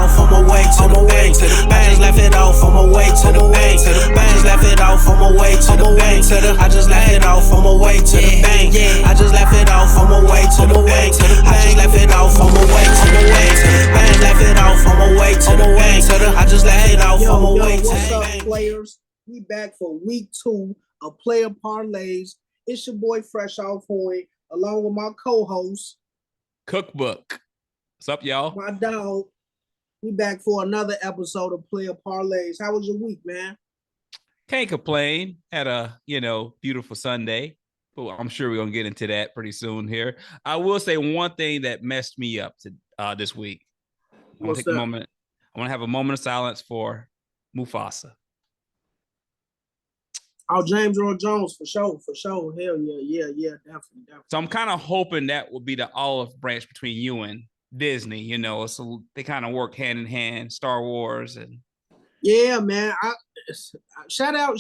off on my way to the bank. I just left it off on my way to the bank. I just left it off on my way to the bank. I just left it off on my way to the bank. I just left it off on my way to the bank. I just left it off on my way to the bank. I just left it off on my way to the bank. I just left it off on my way to the bank. What's up, players? We back for week 2 of Player Parlays. It's your boy Freshoph along with my co-host Kook Book. What's up, y'all? My dog. We back for another episode of Player Parlays. How was your week, man? Can't complain. Had a, beautiful Sunday. But I'm sure we're going to get into that pretty soon here. I will say one thing that messed me up this week. I want to take a moment. I want to have a moment of silence for Mufasa. Oh, James Earl Jones, for sure. Hell yeah, definitely. So I'm kind of hoping that will be the olive branch between you and Disney, so they kind of work hand in hand, Star Wars and yeah, man. Shout out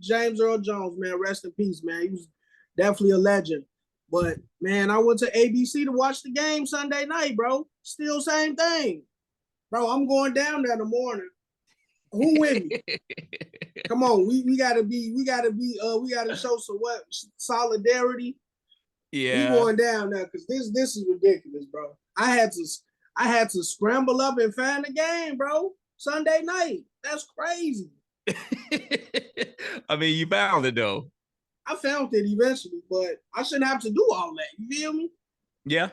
James Earl Jones, man. Rest in peace, man. He was definitely a legend. But man, I went to ABC to watch the game Sunday night, bro. Still same thing. Bro, I'm going down there in the morning. Who with me? Come on, we gotta show some solidarity. Yeah, we going down there because this is ridiculous, bro. I had to scramble up and find the game, bro. Sunday night. That's crazy. I mean, you found it though. I found it eventually, but I shouldn't have to do all that. You feel me? Yeah.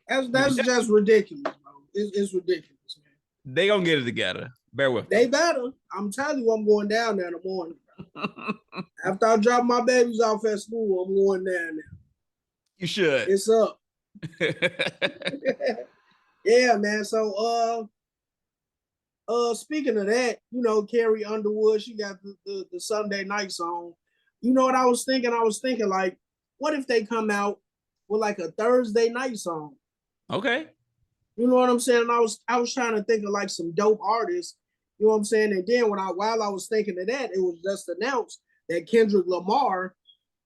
That's just ridiculous, bro. It's ridiculous, man. They gonna get it together. Bear with They better. I'm telling you, I'm going down there in the morning. After I drop my babies off at school, I'm going down there. You should. It's up. Yeah, man. So speaking of that, Carrie Underwood, she got the Sunday night song. You know what I was thinking? I was thinking, like, what if they come out with like a Thursday night song? Okay. You know what I'm saying? And I was trying to think of like some dope artists. You know what I'm saying? And then while I was thinking of that, it was just announced that Kendrick Lamar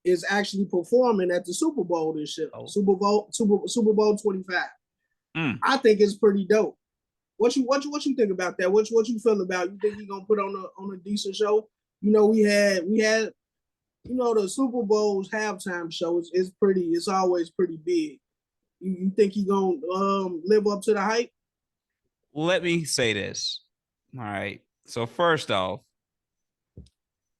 is actually performing at the Super Bowl this year. Oh. Super Bowl 25. I think it's pretty dope. What you think about that? What you feel about? You think he's gonna put on a decent show? We had the Super Bowl's halftime show. It's always pretty big. You think he gonna live up to the hype? Let me say this. All right. So first off,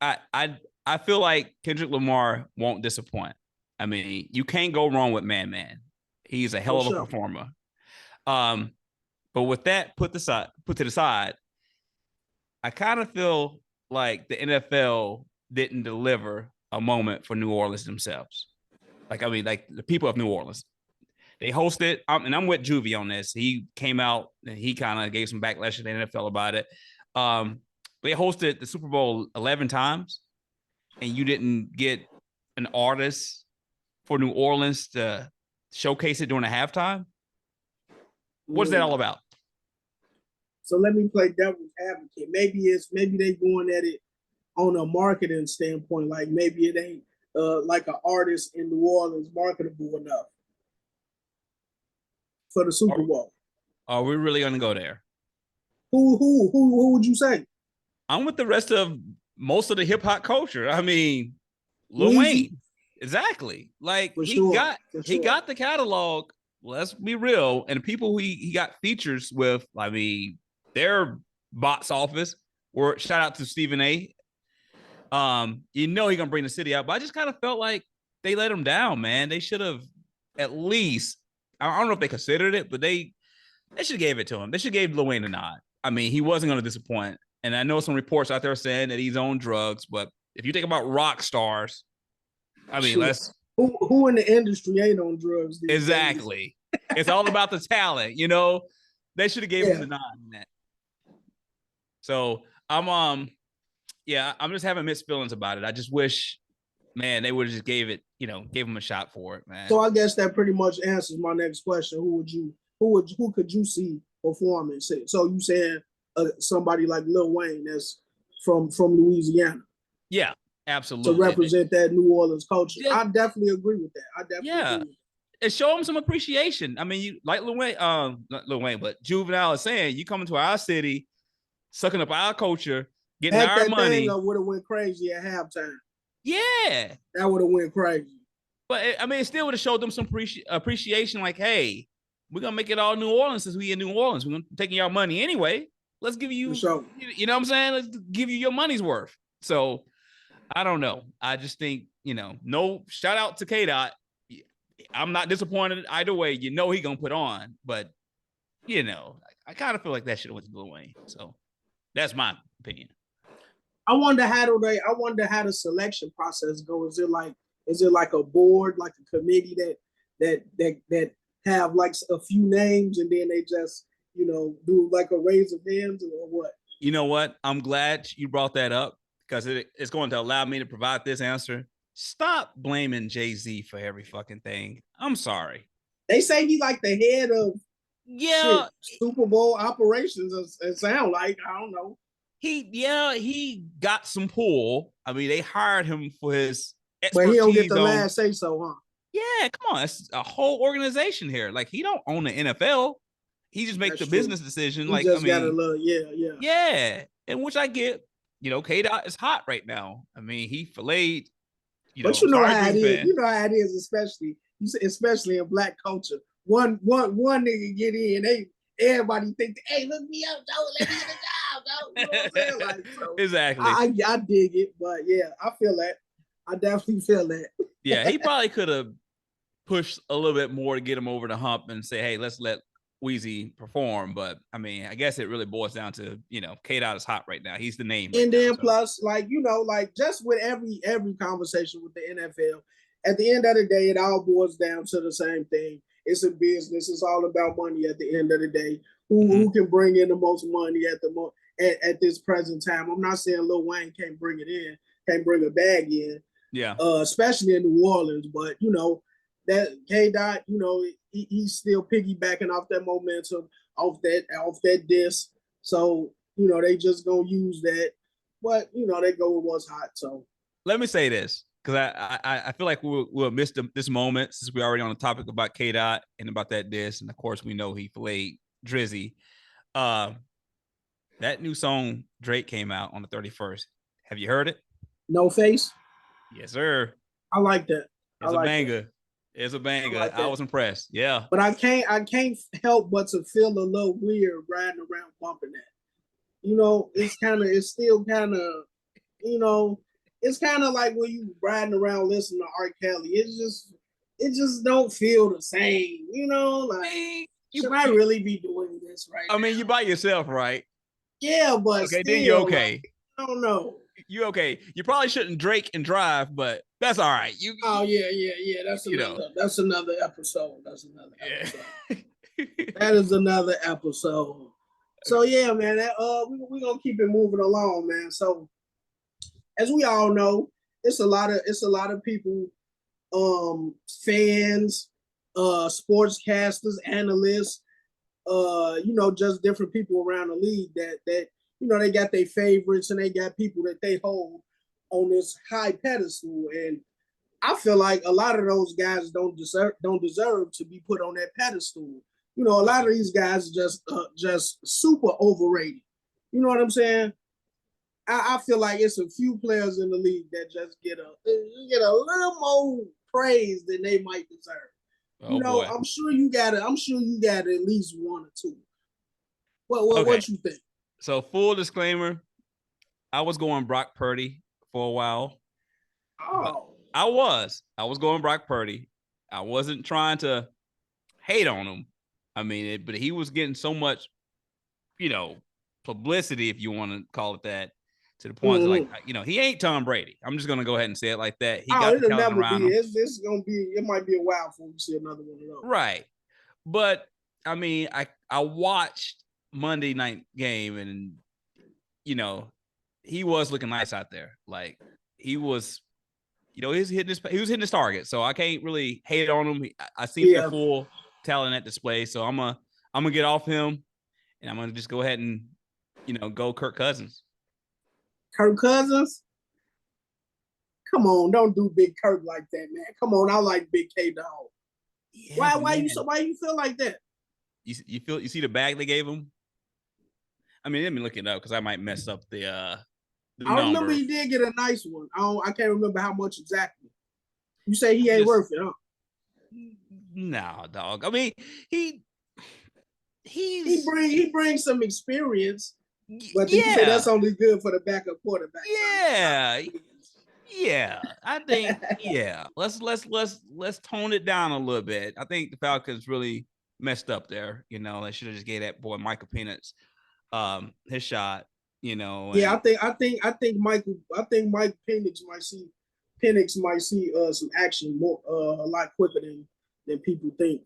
I feel like Kendrick Lamar won't disappoint. I mean, you can't go wrong with Man. He's a hell of a performer. But with that put to the side, I kind of feel like the NFL didn't deliver a moment for New Orleans themselves. Like the people of New Orleans. They hosted, and I'm with Juvie on this. He came out and he kind of gave some backlash to the NFL about it. They hosted the Super Bowl 11 times, and you didn't get an artist for New Orleans to showcase it during the halftime. What's that all about? So let me play devil's advocate. Maybe they going at it on a marketing standpoint. Like maybe it ain't like an artist in New Orleans marketable enough for the Super Bowl. Are we really going to go there? Who would you say? I'm with the rest of most of the hip hop culture. I mean, Lil Wayne. Exactly. Like he got the catalog. Let's be real. And the people who he got features with, I mean, their box office. Or shout out to Stephen A. He's gonna bring the city out, but I just kind of felt like they let him down, man. They should have at least. I don't know if they considered it, but they should have gave it to him. They should have gave Lil Wayne a nod. I mean, he wasn't going to disappoint. And I know some reports out there saying that he's on drugs, but if you think about rock stars, I mean, who in the industry ain't on drugs? Exactly. It's all about the talent, They should have gave him the nod in that. So I'm just having mixed feelings about it. I just wish, man, they would have just gave him a shot for it, man. So I guess that pretty much answers my next question. Who could you see performing? So you saying somebody like Lil Wayne that's from Louisiana? Yeah, absolutely. To represent that New Orleans culture. Yeah. I definitely agree with that. Agree with that. and show him some appreciation. I mean, you like Lil Wayne, not Lil Wayne, but Juvenile is saying, you come into our city, sucking up our culture, getting Heck, our that money. thing would have went crazy at halftime. Yeah, that would have went crazy. But I mean, it still would have showed them some appreciation. Like, hey, we're gonna make it all New Orleans since we in New Orleans. We're taking y'all money anyway. Let's give you, sure. You know what I'm saying? Let's give you your money's worth. So I don't know. I just think, no shout out to K-Dot. I'm not disappointed either way. He gonna put on, but I kind of feel like that should have went to Lil Wayne. So that's my opinion. I wonder how the selection process goes. Is it like a board, like a committee that have like a few names and then they just do like a raise of hands or what? You know what? I'm glad you brought that up because it's going to allow me to provide this answer. Stop blaming Jay-Z for every fucking thing. I'm sorry. They say he's like the head of Super Bowl operations. It sound like, I don't know. He got some pull. I mean, they hired him for his expertise. But he don't get the last say so, huh? Yeah, come on. It's a whole organization here. Like, he don't own the NFL. He just makes the business decision. He just got a little, yeah. And which I get. K-Dot is hot right now. I mean, he filleted. But you know how it is. You know how it is, especially in Black culture. One nigga get in, everybody think, hey, look me up, Joe. Let me get a job, Joe. You know what I'm saying? Like, so exactly. I dig it, but yeah, I feel that. I definitely feel that. Yeah, he probably could have pushed a little bit more to get him over the hump and say, hey, let's let Weezy perform. But I mean, I guess it really boils down to, K-Dot is hot right now. He's the name. And then plus, like just with every conversation with the NFL, at the end of the day, it all boils down to the same thing. It's a business. It's all about money at the end of the day. Who can bring in the most money at this present time? I'm not saying Lil Wayne can't bring it in, can't bring a bag in. Yeah. Especially in New Orleans, but that K-Dot, he's still piggybacking off that momentum, off that disc. So they just gonna use that, but they go with what's hot. So let me say this, because I feel like we'll miss this moment since we're already on the topic about K-Dot and about that disc, and of course we know he filleted Drizzy. That new song Drake came out on the 31st. Have you heard it? No Face. Yes, sir. I like that. It's a banger. It's a banger. I was impressed. Yeah. But I can't help but to feel a little weird riding around bumping that. It's still kind of, it's kind of like when you riding around listening to R. Kelly. It just don't feel the same. Should I really be doing this right now? I mean, you by yourself, right? Yeah, but okay, then you're okay. I don't know. You okay? You probably shouldn't drink and drive, but that's all right. Oh yeah. That's another episode. That's another episode. That is another episode. So yeah, man. We're gonna keep it moving along, man. So as we all know, it's a lot of people, fans, sportscasters, analysts, just different people around the league that they got their favorites and they got people that they hold on this high pedestal. And I feel like a lot of those guys don't deserve to be put on that pedestal. A lot of these guys just super overrated. You know what I'm saying? I feel like it's a few players in the league that just get a little more praise than they might deserve. Boy. I'm sure you got at least one or two. What you think? So full disclaimer, I was going Brock Purdy for a while. Oh. I was going Brock Purdy. I wasn't trying to hate on him. I mean, but he was getting so much, publicity, if you want to call it that, to the point like, he ain't Tom Brady. I'm just gonna go ahead and say it like that. He got the talent around him. It's gonna be. It might be a while before we see another one of those. Right, but I mean, I watched Monday night game, and he was looking nice out there. Like he was, he was hitting his target. So I can't really hate on him. I see the full talent at display. So I'm gonna get off him, and I'm gonna just go ahead and go Kirk Cousins. Kirk Cousins? Come on, don't do Big Kirk like that, man. Come on, I like Big K Dog. Yeah, Why you feel like that? You see the bag they gave him? I mean, let me look it up because I might mess up the I remember number. he did get a nice one. I can't remember how much exactly. You say he ain't worth it, huh? No, dog. I mean, he brings some experience, but you say yeah, that's only good for the backup quarterback. yeah. I think Let's tone it down a little bit. I think the Falcons really messed up there. You know, they should have just gave that boy Michael Penix his shot. You know, yeah. I think Mike Penix might see some action more a lot quicker than people think.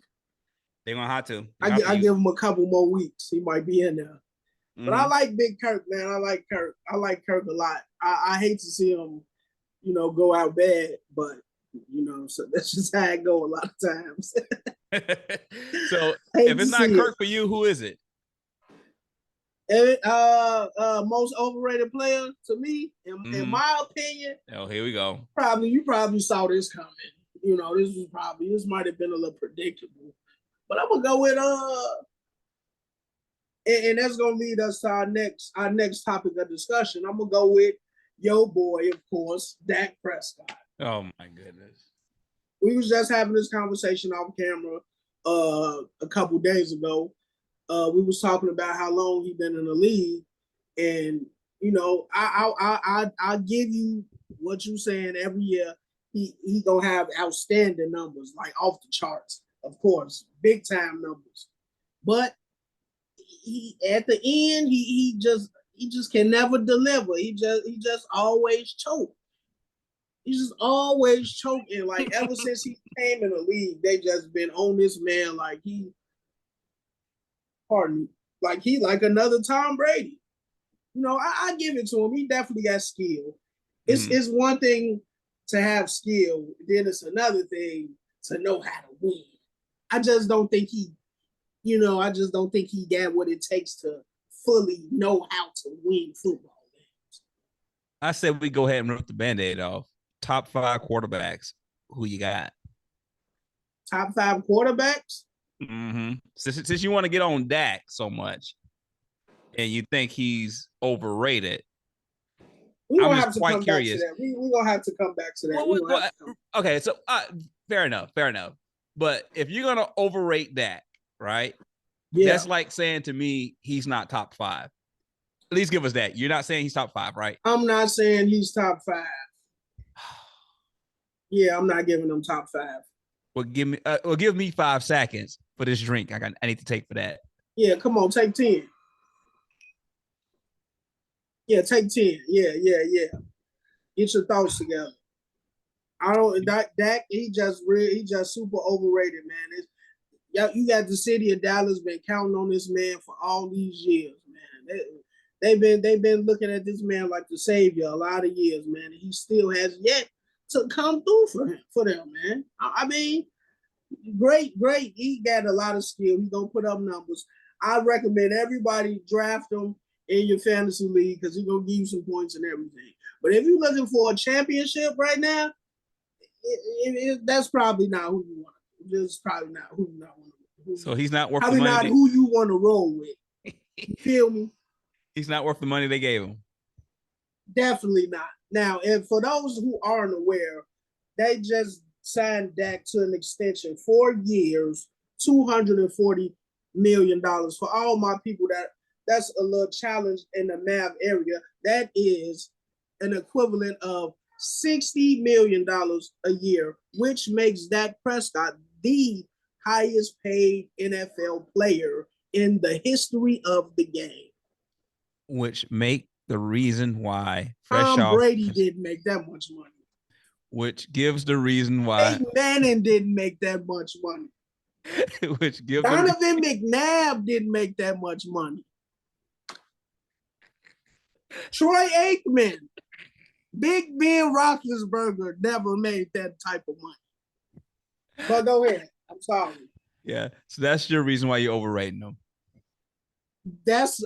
they're gonna have to. I give him a couple more weeks. He might be in there. But I like Big Kirk, man. I like Kirk a lot. I hate to see him, go out bad, but so that's just how it go a lot of times. So if it's not Kirk for you, who is it? Most overrated player to me, in my opinion. Oh, here we go. You probably saw this coming. This might have been a little predictable. But I'm gonna go with and that's gonna lead us to our next topic of discussion. I'm gonna go with your boy, of course, Dak Prescott. Oh my goodness. We was just having this conversation off camera a couple days ago. We was talking about how long he been in the league, and I give you what you saying every year. He gonna have outstanding numbers, like off the charts, of course, big time numbers. But he at the end, he just can never deliver. He just always choke. He's just always choking. Like ever since he came in the league, they just been on this man like like another Tom Brady. I give it to him. He definitely got skill. It's one thing to have skill, then it's another thing to know how to win. I just don't think he got what it takes to fully know how to win football games. I said we go ahead and rip the Band-Aid off. Top 5 quarterbacks. Who you got? Top 5 quarterbacks? Since you want to get on Dak so much and you think he's overrated, I'm just quite curious. We're going to have to come back to that. Okay, so fair enough. But if you're going to overrate Dak, right? Yeah. That's like saying to me, he's not top 5. At least give us that. You're not saying he's top 5, right? I'm not saying he's top 5. Yeah, I'm not giving him top 5. Well, give me 5 seconds for this drink. I need to take for that. Yeah, come on, take 10. Yeah, take 10. Yeah. Get your thoughts together. Dak, he just super overrated, man. You got the city of Dallas been counting on this man for all these years, man. They've been looking at this man like the savior a lot of years, man. And he still has yet to come through for them, man. I mean, great. He got a lot of skill. He's gonna put up numbers. I recommend everybody draft him in your fantasy league because he's gonna give you some points and everything. But if you're looking for a championship right now, that's probably not who you want. Just probably not who you want. So he's not worth probably the money. Not who you want to roll with. You feel me? He's not worth the money they gave him. Definitely not. Now, and for those who aren't aware, they just signed Dak to an extension, 4 years, $240 million. For all my people that's a little challenge in the math area, that is an equivalent of $60 million a year, which makes Dak Prescott the highest paid NFL player in the history of the game. Which make the reason why Tom Brady didn't make that much money. Which gives the reason why Peyton Manning didn't make that much money. Which gives Donovan McNabb didn't make that much money. Troy Aikman, Big Ben Roethlisberger never made that type of money. But go ahead. I'm sorry. Yeah, so that's your reason why you're overrating them. That's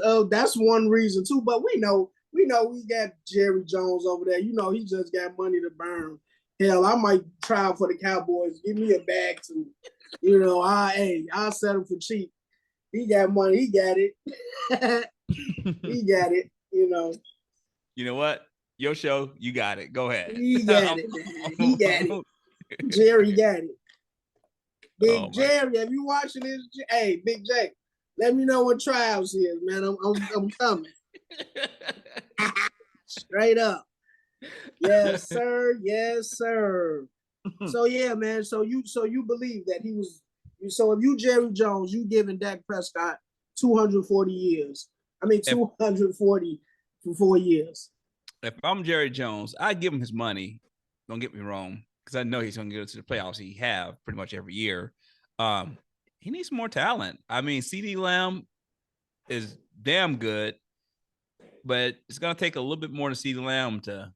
one reason too. But we know we got Jerry Jones over there. He just got money to burn. Hell, I might try for the Cowboys. Give me a bag too. I'll settle for cheap. He got money. He got it. He got it. You know what? Your show, you got it. Go ahead. He got it, man. He got it. Jerry got it. Big Jerry, have you watching this? Hey, Big J, let me know what trials is, man. I'm coming. Straight up. Yes, sir. Yes, sir. So yeah, man. So you believe that he was. So if you Jerry Jones, you giving Dak Prescott 240 years. 240 for 4 years. If I'm Jerry Jones, I give him his money. Don't get me wrong, because I know he's going to get to the playoffs. He have pretty much every year. He needs more talent. CeeDee Lamb is damn good, but it's going to take a little bit more to CeeDee Lamb to,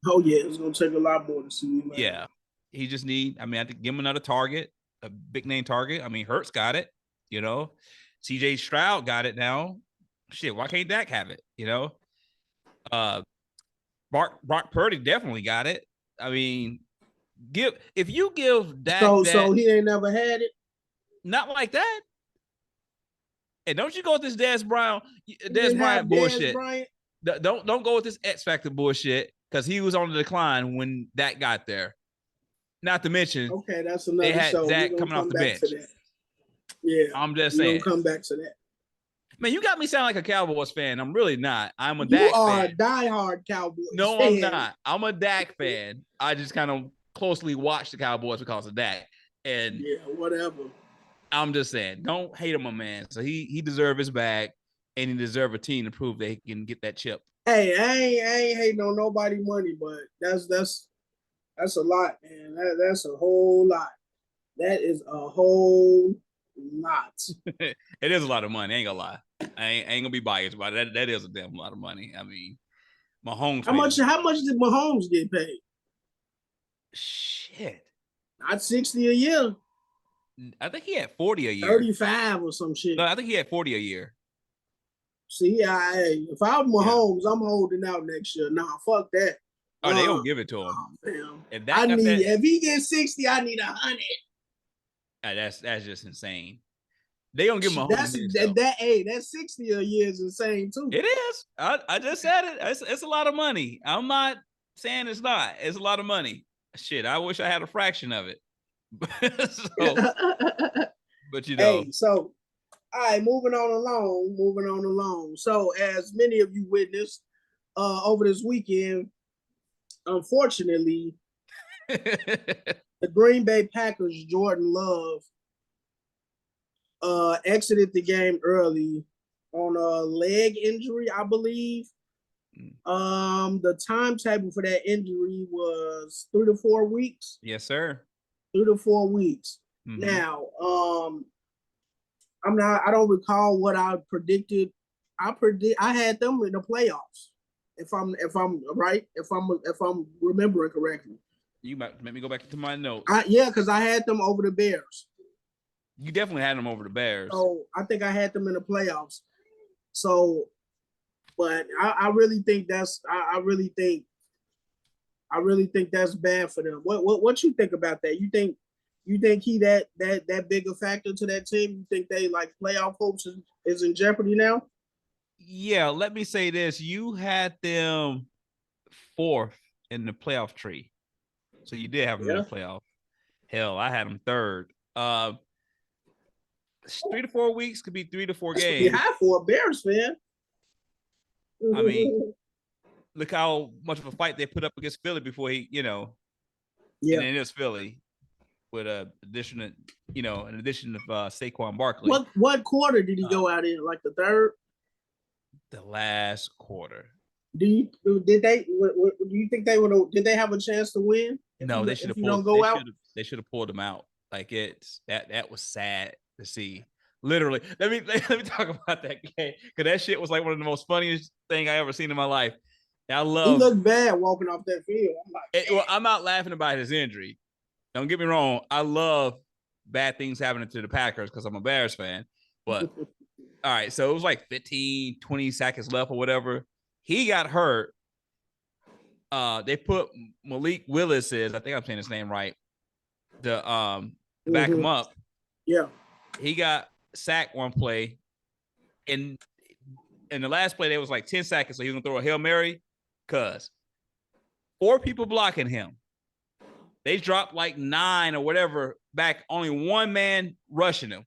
Oh yeah, it's going to take a lot more to CeeDee Lamb. Yeah, he just need. I think give him another target, a big name target. Hurts got it. CJ Stroud got it now. Shit, why can't Dak have it? Brock Purdy definitely got it. If you give Dak so he ain't never had it. Not like that. And don't you go with this Dez Bryant bullshit. Don't go with this X Factor bullshit, because he was on the decline when Dak got there. Not to mention, okay, that's another they had show. Dak coming off the bench. Yeah, I'm just saying. Don't come back to that. Man, you got me sound like a Cowboys fan. I'm really not. I'm a Dak fan. You are a diehard Cowboys No, fan. I'm not. I'm a Dak fan. I just kind of closely watch the Cowboys because of Dak. And yeah, whatever. I'm just saying, don't hate him, my man. So he deserves his bag, and he deserves a team to prove that he can get that chip. Hey, I ain't hating on nobody money, but that's a lot, man. That's a whole lot. That is a whole lot. It is a lot of money. I ain't gonna lie. I ain't gonna be biased about it. That is a damn lot of money. Mahomes. How much did Mahomes get paid? Shit. Not 60 a year. I think he had 40 a year. 35 or some shit. No, I think he had 40 a year. See, if I was Mahomes, I'm holding out next year. Nah, fuck that. Oh, they don't give it to him. Damn. If if he gets 60, I need 100. That's just insane. They don't give him that 60 a year is insane too. It is. I just said it. It's a lot of money. I'm not saying it's not. It's a lot of money. Shit, I wish I had a fraction of it. But Hey, so all right, moving on along. So as many of you witnessed over this weekend, unfortunately, the Green Bay Packers, Jordan Love, exited the game early on a leg injury, I believe. The timetable for that injury was 3 to 4 weeks. Yes, sir. 3 to 4 weeks. Mm-hmm. Now, I don't recall what I predicted. I had them in the playoffs. If I'm right, if I'm remembering correctly. You might make me go back to my notes. Because I had them over the Bears. You definitely had them over the Bears. So I think I had them in the playoffs. So, but I really think that's I really think that's bad for them. What you think about that? You think he that big a factor to that team? You think they like playoff hopes is in jeopardy now? Yeah, let me say this. You had them 4th in the playoff tree. So you did have them in the playoff. Hell, I had them 3rd. 3 to 4 weeks could be 3 to 4 games. You high for a Bears fan. Look how much of a fight they put up against Philly before he, Yeah. And it is Philly with an addition of Saquon Barkley. What quarter did he go out in? Like the 3rd? The last quarter. Do you think they would? Did they have a chance to win? No, they should have pulled. They should have pulled them out. Like that was sad to see. Literally, let me talk about that game, because that shit was like one of the most funniest thing I ever seen in my life. He looked bad walking off that field. I'm not laughing about his injury. Don't get me wrong. I love bad things happening to the Packers because I'm a Bears fan. But all right, so it was like 15, 20 seconds left or whatever. He got hurt. They put Malik Willis I think I'm saying his name right. The to back him up. Yeah. He got sacked one play. And in the last play, there was like 10 seconds. So he was going to throw a Hail Mary because 4 people blocking him. They dropped like 9 or whatever back. Only 1 man rushing him.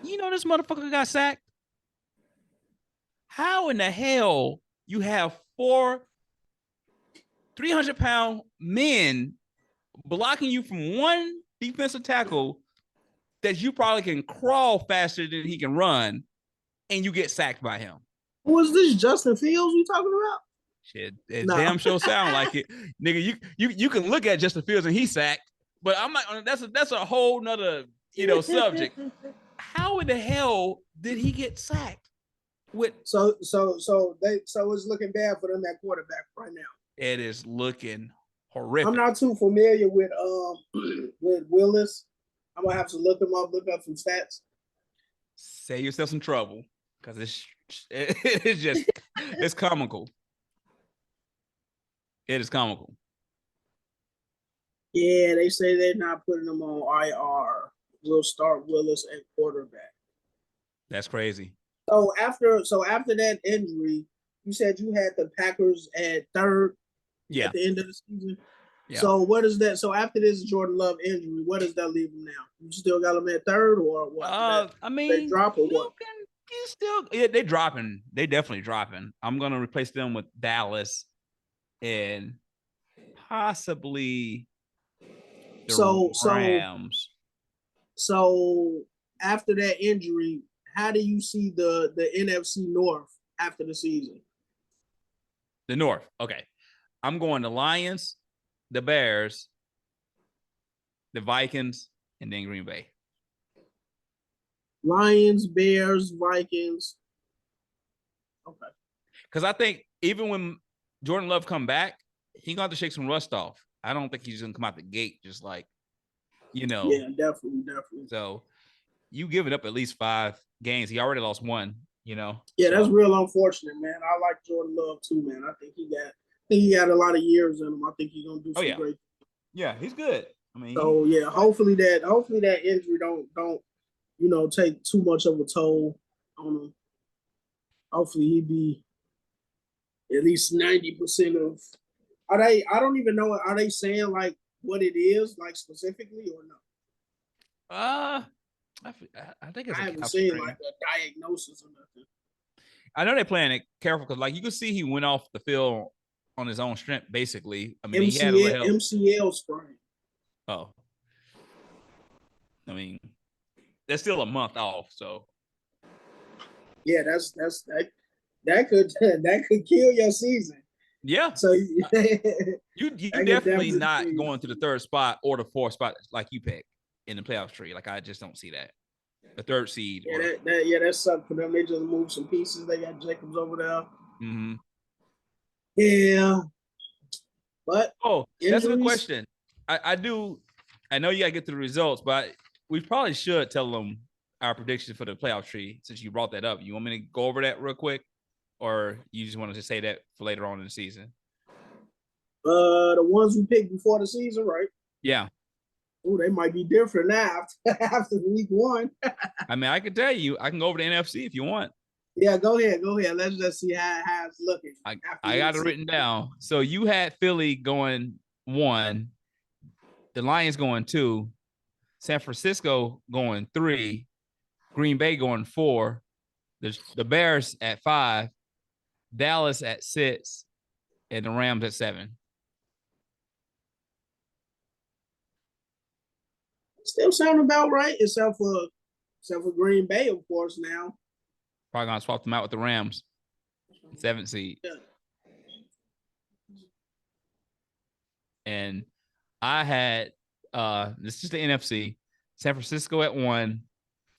You know this motherfucker got sacked? How in the hell you have 4 300-pound men blocking you from 1 defensive tackle that you probably can crawl faster than he can run, and you get sacked by him? Who is this, Justin Fields we talking about? Shit, it damn sure sound like it. Nigga, you can look at Justin Fields and he's sacked, but I'm like, that's a whole nother, subject. How in the hell did he get sacked? So it's looking bad for them at quarterback right now. It is looking horrific. I'm not too familiar with Willis. I'm gonna have to look him up, look up some stats. Save yourself some trouble, because it's just it's comical. It is comical. Yeah, they say they're not putting him on IR. We'll start Willis at quarterback. That's crazy. So after that injury, you said you had the Packers at 3rd at the end of the season. Yeah. So what is that? So after this Jordan Love injury, what does that leave him now? You still got him at 3rd, or what? They drop or what? They dropping. They definitely dropping. I'm gonna replace them with Dallas and possibly the Rams. So after that injury, how do you see the NFC North after the season? The North. Okay. I'm going the Lions, the Bears, the Vikings, and then Green Bay. Lions, Bears, Vikings. Okay. Because I think even when Jordan Love come back, he got to shake some rust off. I don't think he's going to come out the gate just like, Yeah, definitely. So you give it up at least 5 games. He already lost 1, Yeah, so. That's real unfortunate, man. I like Jordan Love too, man. I think he got a lot of years in him. I think he's gonna do some great. Yeah, he's good. I mean, hopefully that injury don't take too much of a toll on him. Hopefully he be at least 90% of. I don't even know. Are they saying like what it is, like specifically, or no? I think it's. I haven't seen like a diagnosis or nothing. I know they're playing it careful because, like, you can see he went off the field on his own strength, basically. I mean, he had a little help. MCL sprain. Oh, I mean, that's still a month off, so. Yeah, that could kill your season. Yeah. So you definitely not going to the 3rd spot or the 4th spot like you picked in the playoff tree. Like, I just don't see that. The 3rd seed. That sucked for them. They just moved some pieces. They got Jacobs over there. Mm-hmm. Yeah. But that's a good question. I know you gotta get to the results, but we probably should tell them our prediction for the playoff tree since you brought that up. You want me to go over that real quick, or you just wanted to say that for later on in the season? The ones we picked before the season, right? Yeah. Oh, they might be different now after week 1. I mean, I can tell you, I can go over the NFC if you want. Yeah, go ahead. Let's just see how it's looking. I got it written down. So you had Philly going 1, the Lions going 2, San Francisco going 3, Green Bay going 4, the Bears at 5, Dallas at 6, and the Rams at 7. Still sound about right, except for Green Bay, of course. Now probably gonna swap them out with the Rams, 7th seed. Yeah. And I had this is the NFC: San Francisco at 1,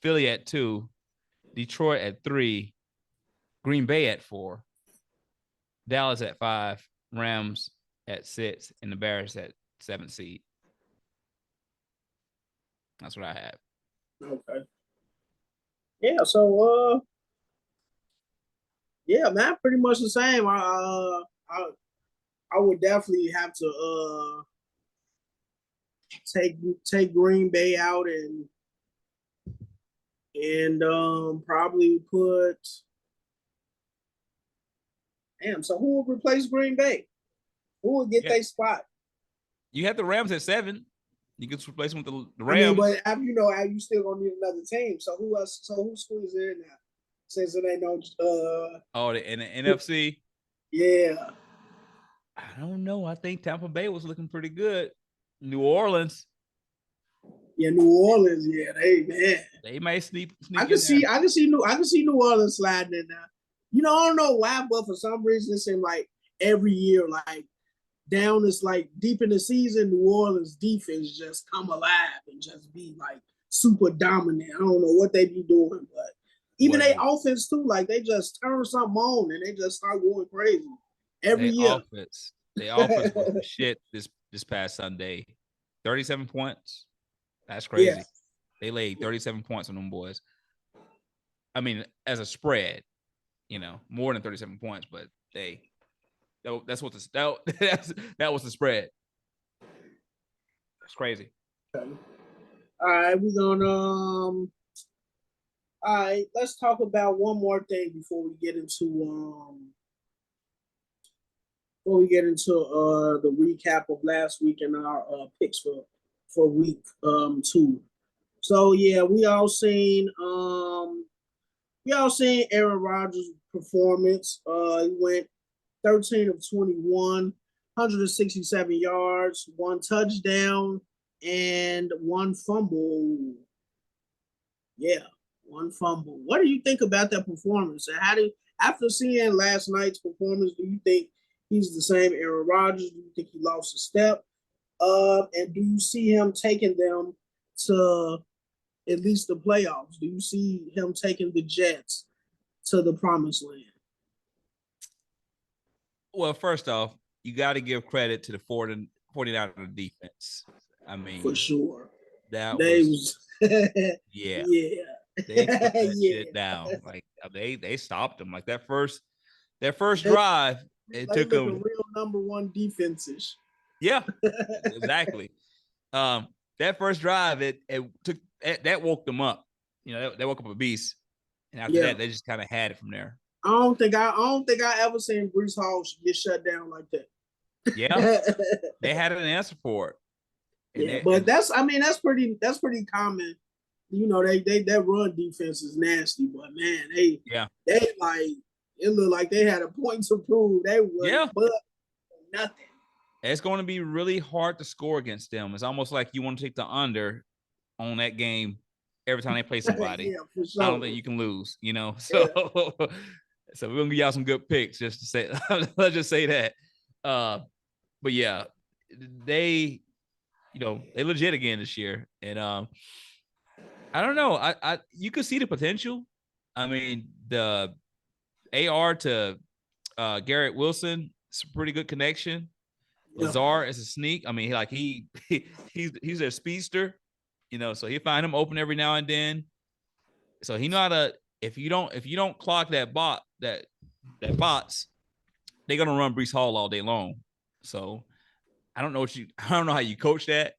Philly at 2, Detroit at 3, Green Bay at 4, Dallas at 5, Rams at 6, and the Bears at 7th seed. That's what I have. Okay. Yeah. So, yeah, man, pretty much the same. I would definitely have to take Green Bay out and probably put. Damn. So who will replace Green Bay? Who will get their spot? You have the Rams at 7. You can replace them with the Rams. I mean, but after you still gonna need another team. So who else? So who squeezes in now? Since it ain't no. In the NFC. Yeah. I don't know. I think Tampa Bay was looking pretty good. New Orleans. Yeah, New Orleans. Yeah, they might sneak. I can see New Orleans sliding in there. I don't know why, but for some reason it seems like every year, like down is like deep in the season, New Orleans defense just come alive and just be like super dominant. I don't know what they be doing, but even their offense too, like they just turn something on and they just start going crazy every year. The offense was the shit this past Sunday. 37 points. That's crazy. Yeah. They laid 37 points on them boys. I mean, as a spread, more than 37 points, but that was the spread. That's crazy. Okay. All right, we're gonna all right, let's talk about one more thing before we get into the recap of last week and our picks for week 2. So yeah, we all seen Aaron Rodgers' performance. He went 13 of 21, 167 yards, 1 touchdown, and 1 fumble. Yeah, 1 fumble. What do you think about that performance? And after seeing last night's performance, do you think he's the same Aaron Rodgers? Do you think he lost a step? And do you see him taking them to at least the playoffs? Do you see him taking the Jets to the promised land? Well, first off, you got to give credit to the 49ers defense. I mean, for sure. They put that shit down. Like they stopped them. Like that first drive, it took them real number 1 defenses. Yeah, exactly. That first drive, it took that woke them up. They woke up a beast, and after that, they just kind of had it from there. I don't think I ever seen Breece Hall get shut down like that. Yeah, they had an answer for it. But that's pretty common. That run defense is nasty, but man, they like it looked like they had a point to prove. They were but nothing. It's going to be really hard to score against them. It's almost like you want to take the under on that game every time they play somebody. For sure. I don't think you can lose, So, so we're gonna give y'all some good picks just to say. Let's just say that. But yeah, they legit again this year, and I don't know. I you could see the potential. I mean, the AR to Garrett Wilson, it's a pretty good connection. Lazard is a sneak. I mean, he's a speedster, so he'll find him open every now and then. So he know how to. If you don't clock that bots, they're gonna run Breece Hall all day long. So I don't know how you coach that,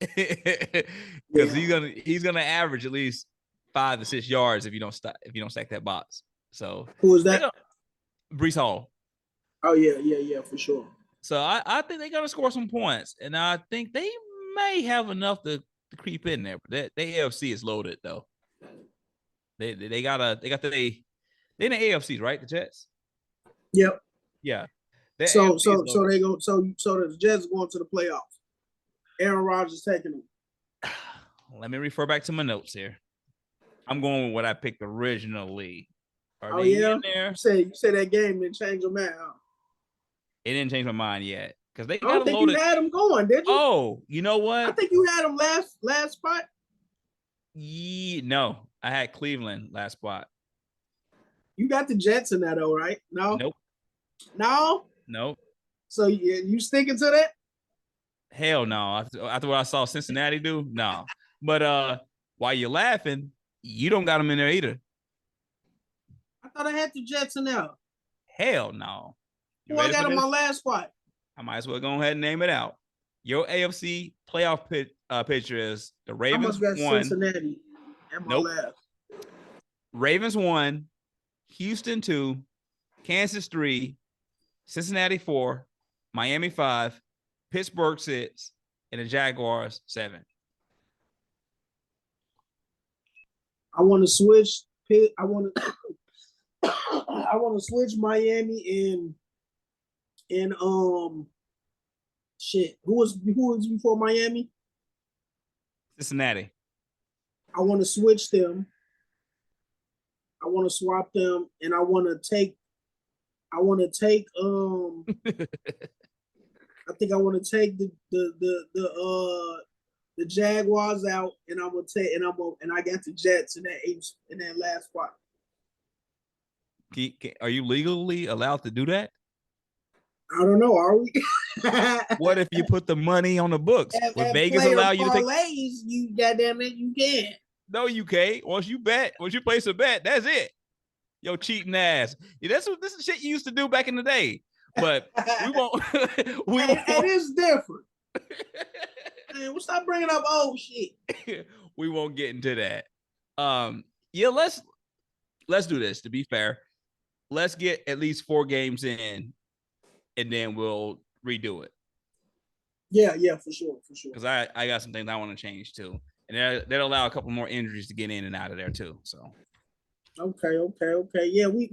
because he's gonna average at least 5 to 6 yards if you don't stack that box. So who is that? Breece Hall. Oh yeah, for sure. So I think they're gonna score some points, and I think they may have enough to creep in there. But the AFC is loaded though. They're in the AFCs, right? The Jets. Yep. Yeah. So the Jets going to the playoffs. Aaron Rodgers taking them. Let me refer back to my notes here. I'm going with what I picked originally. Are they in there? You say that game didn't change your mind. Huh? It didn't change my mind yet, because they got I don't think you had them going, did you? Oh, you know what? I think you had them last spot. No, I had Cleveland last spot. You got the Jets in that, though, right? No. Nope. No. Nope. So you sticking to that? Hell no. After what I saw Cincinnati do, no. But while you're laughing, you don't got them in there either. I thought I had the Jets in there. Hell no. Who I got on my last spot? I might as well go ahead and name it out. Your AFC playoff picture is the I Ravens must got won. Cincinnati and my Nope. last. Ravens 1, Houston 2, Kansas 3, Cincinnati 4, Miami 5, Pittsburgh 6, and the Jaguars 7. I want to switch. I want to. I want to switch Miami and shit. Who was before Miami? Cincinnati. I want to switch them. I want to swap them, and I want to take. I think I want to take the Jaguars out, and I'm gonna take and I got the Jets in that last spot. Are you legally allowed to do that? I don't know. Are we? What if you put the money on the books? Would Vegas allow you to take parlays? You goddamn it, you can. No, you can't. Once you place a bet, that's it. Yo, cheating ass. Yeah, this is shit you used to do back in the day. But we won't. It is different. Man, we'll stop bringing up old shit. We won't get into that. Yeah, let's do this. To be fair, let's get at least 4 games in, and then we'll redo it. Yeah, for sure. Because I got some things I want to change too, and that'll allow a couple more injuries to get in and out of there too. So. Okay. Yeah, we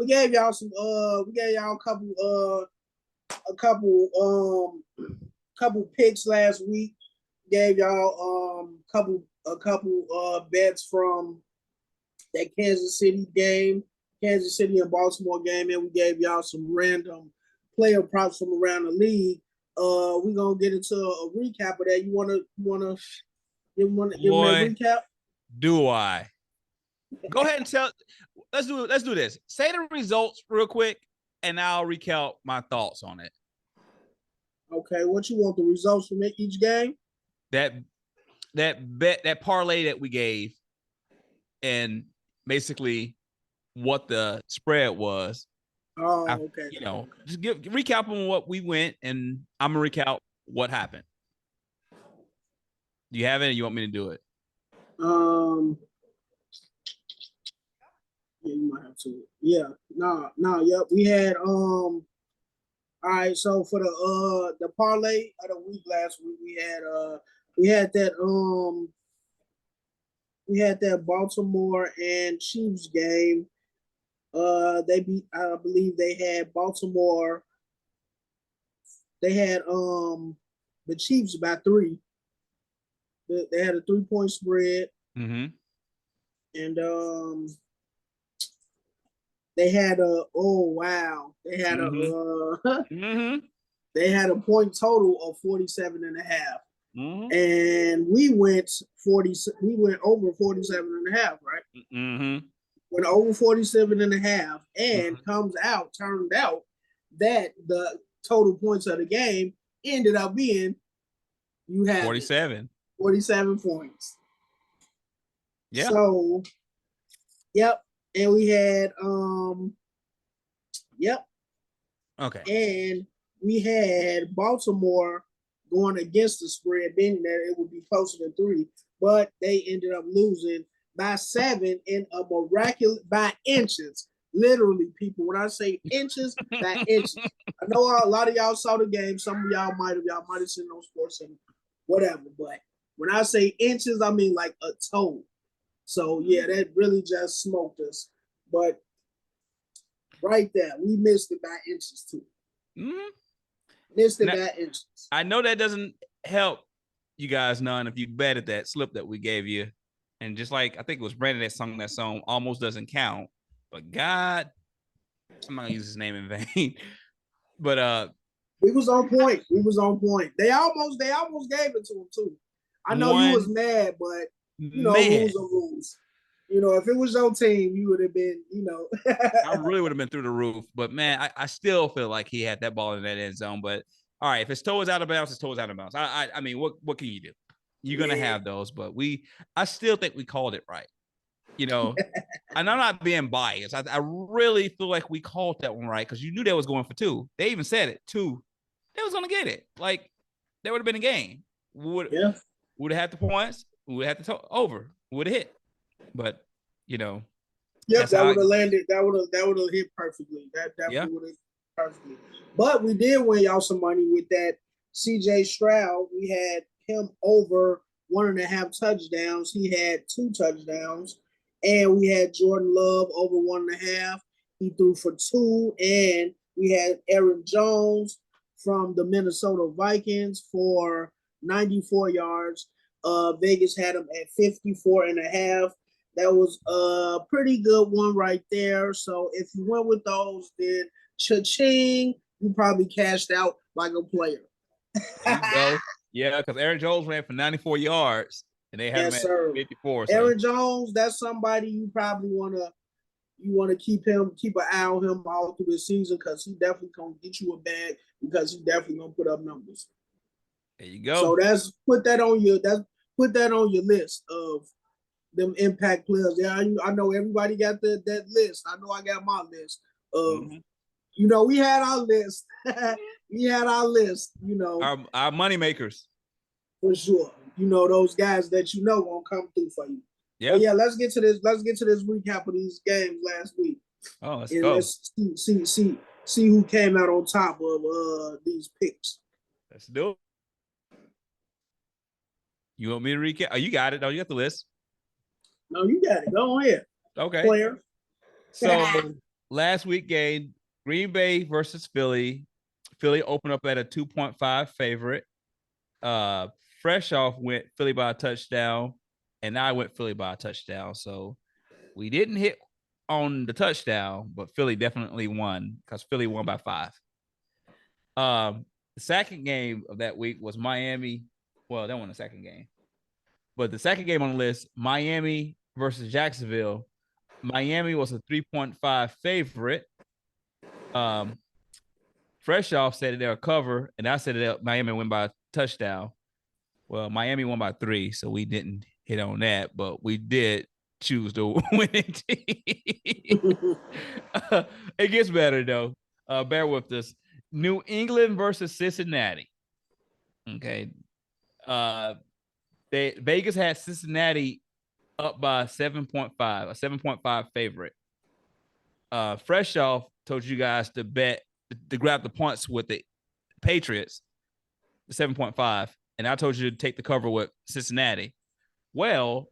gave y'all a couple picks last week. Gave y'all a couple bets from that Kansas City and Baltimore game, and we gave y'all some random player props from around the league. We're gonna get into a recap of that. You wanna give me a recap? Do I? Go ahead and tell. Let's do this. Say the results real quick, and I'll recount my thoughts on it. Okay, what you want, the results from each game? That bet, that parlay that we gave, and basically what the spread was. Oh, okay. Just recap on what we went, and I'm gonna recount what happened. Do you have it, or you want me to do it? Yeah, you might have to. Yeah, yep. We had all right, so for the parlay of the week last week, we had that Baltimore and Chiefs game. They beat, I believe they had Baltimore. They had the Chiefs by 3. They had a 3-point spread. Mm-hmm. And they had they had a point total of 47.5. Mm-hmm. And we went over 47.5, right? Mm-hmm. Went over 47.5, and turned out that the total points of the game ended up being 47 points. Yeah. So, yep. And we had Okay. And we had Baltimore going against the spread, being that it would be closer to 3, but they ended up losing by 7 in a miraculous, by inches. Literally, people, when I say inches, by inches. I know a lot of y'all saw the game. Some of y'all might have seen it on Sports Center, whatever. But when I say inches, I mean like a toe. So yeah, that really just smoked us. But right there, we missed it by inches too. Mm-hmm. Missed it by inches. I know that doesn't help you guys none if you bet at that slip that we gave you. And just like I think it was Brandon that sung that song, almost doesn't count. But God, I'm not gonna use his name in vain. But we was on point. They almost gave it to him too. I know you was mad, but rules are rules. If it was your team, you would have been, I really would have been through the roof. But man, I still feel like he had that ball in that end zone. But all right, if his toe is out of bounds, his toe is out of bounds. I mean, what can you do? You're gonna have those, but I still think we called it right. And I'm not being biased. I really feel like we called that one right because you knew they was going for 2. They even said it 2. They was gonna get it. Like that would have been a game. Would have had the points. Would have had the over. Would have hit. But yep, that would have landed. That would have hit perfectly. That definitely would have hit perfectly. But we did win y'all some money with that CJ Stroud. We had him over 1.5 touchdowns. He had 2 touchdowns. And we had Jordan Love over 1.5. He threw for 2. And we had Aaron Jones from the Minnesota Vikings for 94 yards. Vegas had him at 54.5. That was a pretty good one right there. So if you went with those, then cha-ching, you probably cashed out like a player. Yeah, because Aaron Jones ran for 94 yards, and they had him at 54. So. Aaron Jones, that's somebody you probably want to keep an eye on him all through the season because he definitely gonna get you a bag because he definitely gonna put up numbers. There you go. So put that on your list of them impact players. Yeah, I know everybody got that list. I know I got my list of we had our list. We had our list, Our money makers. For sure. Those guys that won't come through for you. Yeah. But yeah, let's get to this recap of these games last week. Oh, let's go. Let's see who came out on top of these picks. Let's do it. You want me to recap? Oh, you got it. No, you got the list. No, you got it. Go ahead. Okay. Player. So last week game, Green Bay versus Philly. Philly opened up at a 2.5 favorite. Freshoph went Philly by a touchdown, and I went Philly by a touchdown. So we didn't hit on the touchdown, but Philly definitely won because Philly won by 5. The second game of that week was Miami. Well, that wasn't the second game. But the second game on the list, Miami versus Jacksonville. Miami was a 3.5 favorite. Freshoph said they'll cover, and I said that Miami win by a touchdown. Well, Miami won by 3, so we didn't hit on that, but we did choose the winning team. It gets better, though. Bear with us. New England versus Cincinnati. Okay. Vegas had Cincinnati up by 7.5, a 7.5 favorite. Freshoph told you guys to bet to grab the points with the Patriots, 7.5, and I told you to take the cover with Cincinnati. Well,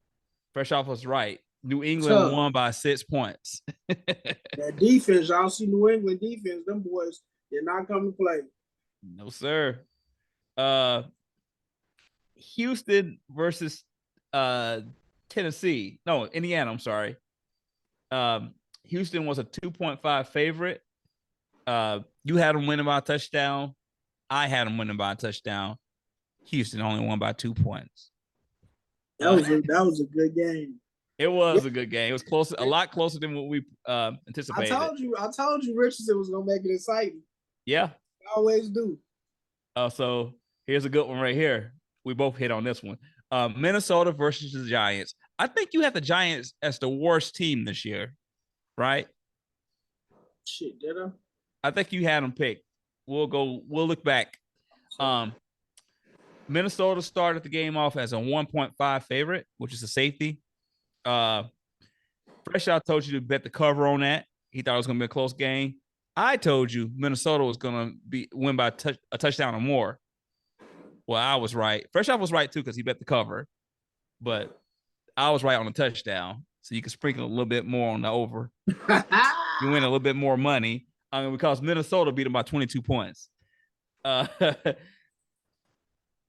Freshoph was right. New England won by 6 points. That defense, y'all see New England defense, them boys, they're not coming to play. No, sir. Houston versus Tennessee. No, Indiana, I'm sorry. Houston was a 2.5 favorite. You had them winning by a touchdown. I had them winning by a touchdown. Houston only won by 2 points. That was a good game. It was a good game. It was close, a lot closer than what we anticipated. I told you Richardson was gonna make it exciting. Yeah. I always do. So here's a good one right here. We both hit on this one. Minnesota versus the Giants. I think you have the Giants as the worst team this year, right? Shit, did I? I think you had them picked. We'll look back. Minnesota started the game off as a 1.5 favorite, which is a safety. Freshoph told you to bet the cover on that. He thought it was going to be a close game. I told you Minnesota was going to win by a touchdown or more. Well, I was right. Freshoph was right too because he bet the cover, but I was right on the touchdown. So you can sprinkle a little bit more on the over. You win a little bit more money because Minnesota beat them by 22 points.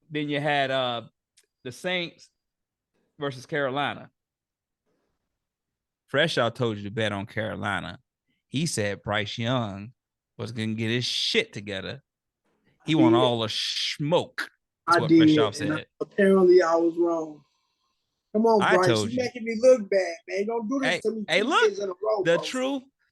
Then you had the Saints versus Carolina. Freshoph told you to bet on Carolina. He said Bryce Young was going to get his shit together. He want all the smoke. That's what Freshoph said. Apparently, I was wrong. Come on, Bryce. You're making me look bad, man. Don't do this to me. Hey, look. In a row,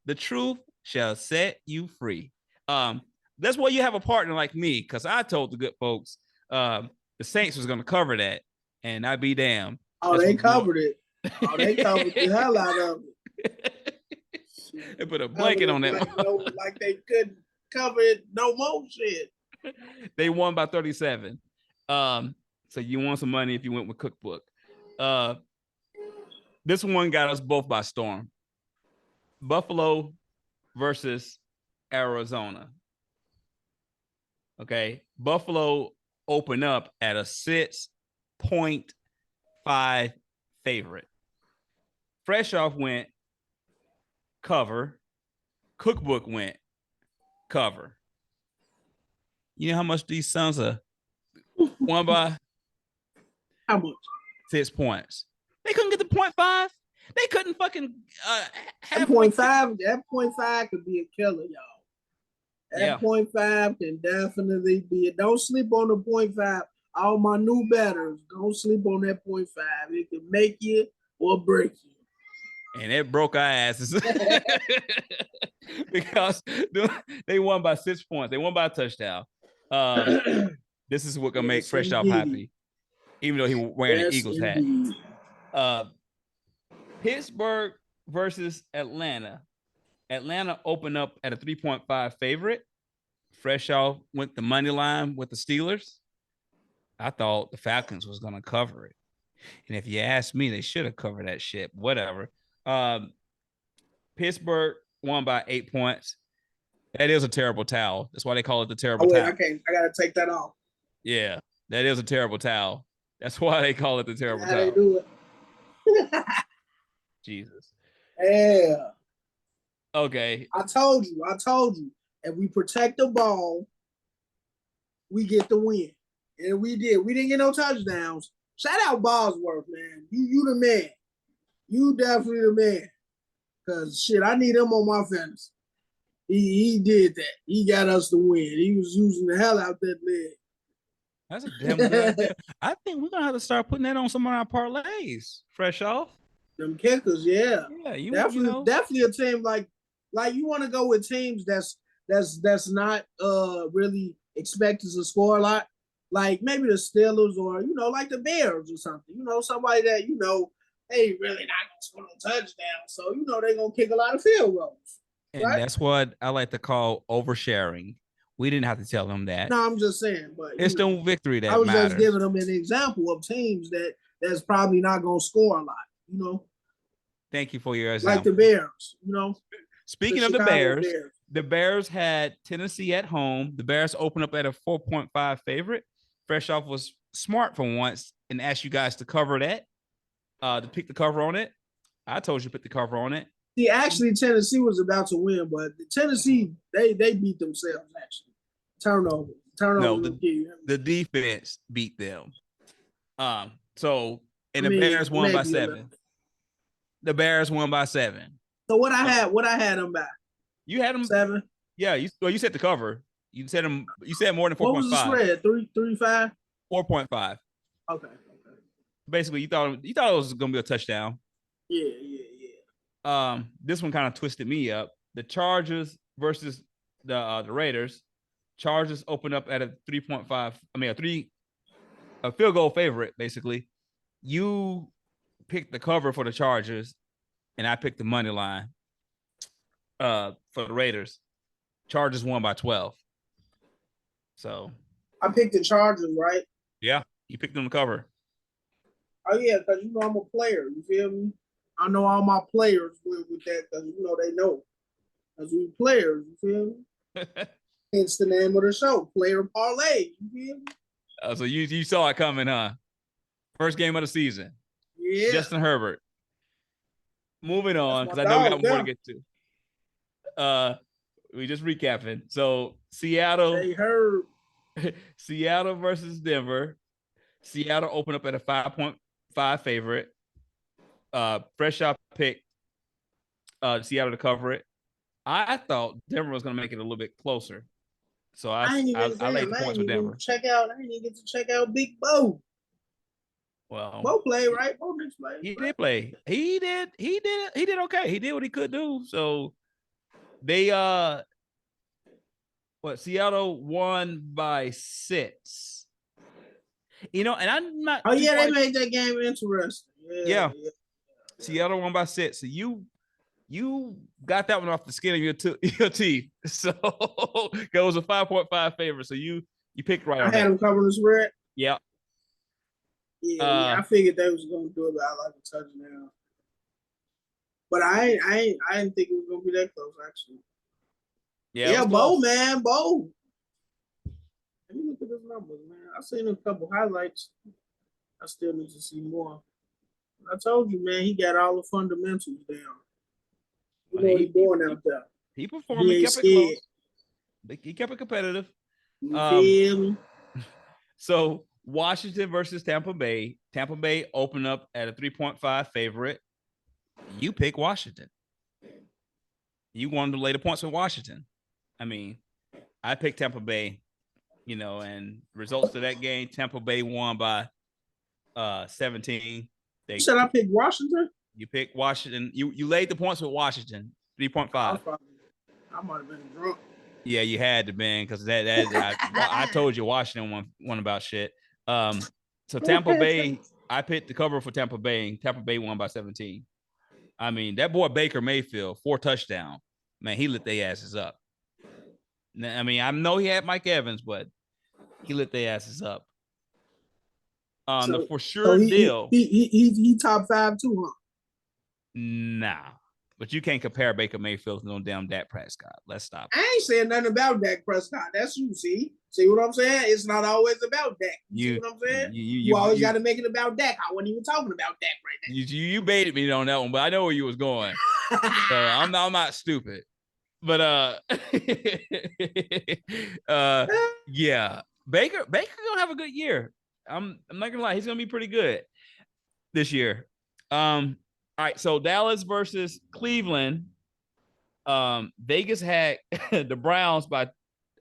the truth shall set you free. That's why you have a partner like me, because I told the good folks the Saints was going to cover that, and I'd be damned. Oh, they covered it. Oh, they covered the hell out of it. They put a blanket on that. Like they couldn't cover it no more shit. They won by 37. So you won some money if you went with Kook Book. This one got us both by storm. Buffalo versus Arizona. Okay. Buffalo opened up at a 6.5 favorite. Freshoph went cover. Kook Book went cover. You know how much these sons are won by? How much? 6 points. They couldn't get the 0.5. They couldn't fucking have 0.5. That 0.5 could be a killer, y'all. That 0.5 can definitely be it. Don't sleep on the 0.5. All my new batters, don't sleep on that 0.5. It can make you or break you. And it broke our asses because they won by 6 points. They won by a touchdown. This is what gonna make Freshoph happy, even though he wearing an Eagles hat. Pittsburgh versus Atlanta. Atlanta opened up at a 3.5 favorite. Freshoph went the money line with the Steelers. I thought the Falcons was gonna cover it, and if you ask me, they should have covered that shit. Whatever. Pittsburgh won by 8 points. That is a terrible towel. That's why they call it the terrible towel. I gotta take that off. Yeah, that is a terrible towel. That's why they call it the terrible towel. They do it. Jesus. Yeah. Okay. I told you. If we protect the ball, we get the win. And we did. We didn't get no touchdowns. Shout out Bosworth, man. You the man. You definitely the man. Cause shit, I need him on my fantasy. He did that. He got us the win. He was using the hell out that leg. That's a damn good idea. I think we're gonna have to start putting that on some of our parlays. Freshoph. Them kickers, yeah. Yeah, definitely a team like you want to go with teams that's not really expected to score a lot. Like maybe the Steelers or like the Bears or something. Somebody that they really not gonna score no touchdown. So they're gonna kick a lot of field goals. And that's what I like to call oversharing. We didn't have to tell them that. No, I'm just saying, but it's the victory that I was matters. just giving them an example of teams that's probably not gonna score a lot. Thank you for your example. Like the Bears, Speaking of the Bears, the Bears had Tennessee at home. The Bears opened up at a 4.5 favorite. Freshoph was smart for once and asked you guys to cover that, to pick the cover on it. I told you to pick the cover on it. See, actually, Tennessee was about to win, but Tennessee, they beat themselves, actually. Turnover. No, the defense beat them. The Bears won by 7. The Bears won by 7. So what I had them by? You had them 7. Yeah, you said the cover. You said them. You said more than 4.5. What was the spread? 3.5. 4.5. Okay. Basically, you thought it was gonna be a touchdown. Yeah. This one kind of twisted me up. The Chargers versus the Raiders. Chargers opened up at a 3.5. I mean, a field goal favorite. Basically, you picked the cover for the Chargers, and I picked the money line for the Raiders. Chargers won by 12. So I picked the Chargers, right? Yeah, you picked them to cover. Oh yeah, because I'm a player. You feel me? I know all my players with that because they know. As we players, you feel me? Hence the name of the show, Player Parlay. You feel me? So you saw it coming, huh? First game of the season. Yeah. Justin Herbert. Moving on, because I know we got more to get to. We just recapping. So Seattle versus Denver. Seattle opened up at a 5.5 favorite. Freshoph picked Seattle to cover it. I thought Denver was going to make it a little bit closer. So I laid the points with Denver. I didn't even get to check out Big Bo. Well, Bo played, right? Bo did play. He did play. He did okay. He did what he could do. So they Seattle won by 6. And I'm not. Oh yeah, they made that game interesting. Yeah. Seattle won by 6. So you got that one off the skin of your teeth. So it was a 5.5 favorite. So you picked right on that. I had them covering the spread. Yep. Yeah, I figured they was gonna do it by like a touchdown. But I didn't think it was gonna be that close actually. Yeah, it Yeah, was Bo, close. man, Bo. Let me look at his numbers, man. I seen a couple highlights. I still need to see more. I told you, man, he got all the fundamentals down. You Well, know what he's doing out there. he performed. He He ain't kept it scared. close. He kept it competitive. You feel me? So Washington versus Tampa Bay. Tampa Bay opened up at a 3.5 favorite. You pick Washington. You wanted to lay the points with Washington. I mean, I picked Tampa Bay, and results to that game, Tampa Bay won by 17. You said I picked Washington? You picked Washington. You laid the points with Washington, 3.5. I might have been drunk. Yeah, you had to, man, because I told you Washington won about shit. So Tampa Bay, I picked the cover for Tampa Bay. Tampa Bay won by 17. I mean, that boy Baker Mayfield, 4 touchdowns. Man, he lit their asses up. I mean, I know he had Mike Evans, but he lit their asses up. The for sure deal. He top 5 too, huh? Nah. But you can't compare Baker Mayfield to no damn Dak Prescott. Let's stop. I ain't saying nothing about Dak Prescott. That's you, see? See what I'm saying? It's not always about Dak. You see what I'm saying? You always got to make it about Dak. I wasn't even talking about Dak right now. You baited me on that one, but I know where you was going. So I'm not stupid. But yeah. Baker gonna have a good year. I'm not gonna lie, he's gonna be pretty good this year. All right, so Dallas versus Cleveland. Vegas had the Browns by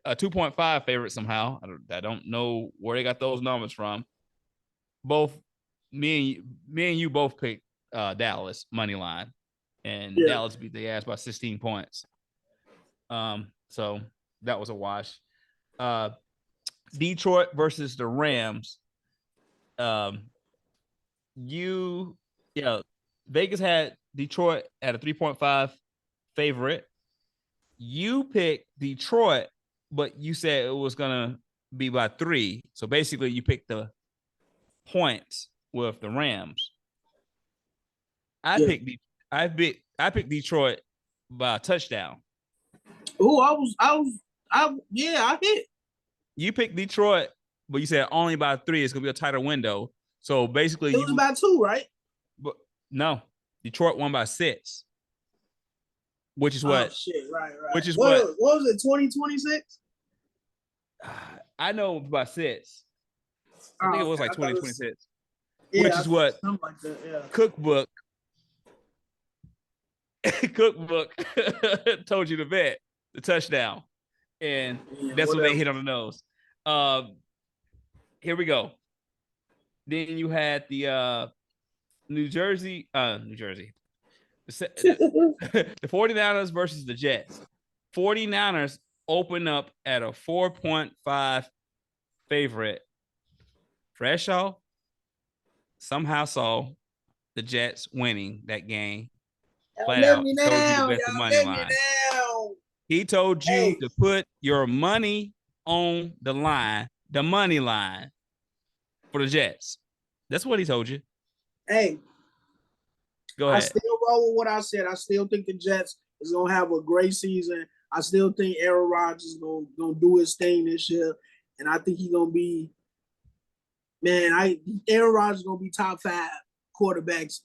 a 2.5 favorite somehow. I don't know where they got those numbers from. Both me and you both picked Dallas money line, and Dallas beat their ass by 16 points. So that was a wash. Detroit versus the Rams. Vegas had Detroit at a 3.5 favorite. You picked Detroit, but you said it was gonna be by 3. So basically, you picked the points with the Rams. I picked Detroit by a touchdown. Oh, I hit. You picked Detroit, but you said only by 3. It's gonna be a tighter window. So basically, it was about 2, right? But no, Detroit won by 6, which is what. Oh shit! Right. Which is what was it? 2026? I know by 6. I think it was like 2026. Yeah, which is what something like that. Yeah. Kook Book told you to bet the touchdown, and that's what they hit on the nose. Here we go. Then you had the New Jersey. The 49ers versus the Jets. 49ers open up at a 4.5 favorite. Freshoph somehow saw the Jets winning that game. Flat out. Told you to bet the money line. He told you to put your money on the line, the money line for the Jets. That's what he told you. Hey, go ahead. I still roll with what I said. I still think the Jets is gonna have a great season. I still think Aaron Rodgers is gonna do his thing this year, and I think he's gonna be. Man, Aaron Rodgers is gonna be top 5 quarterbacks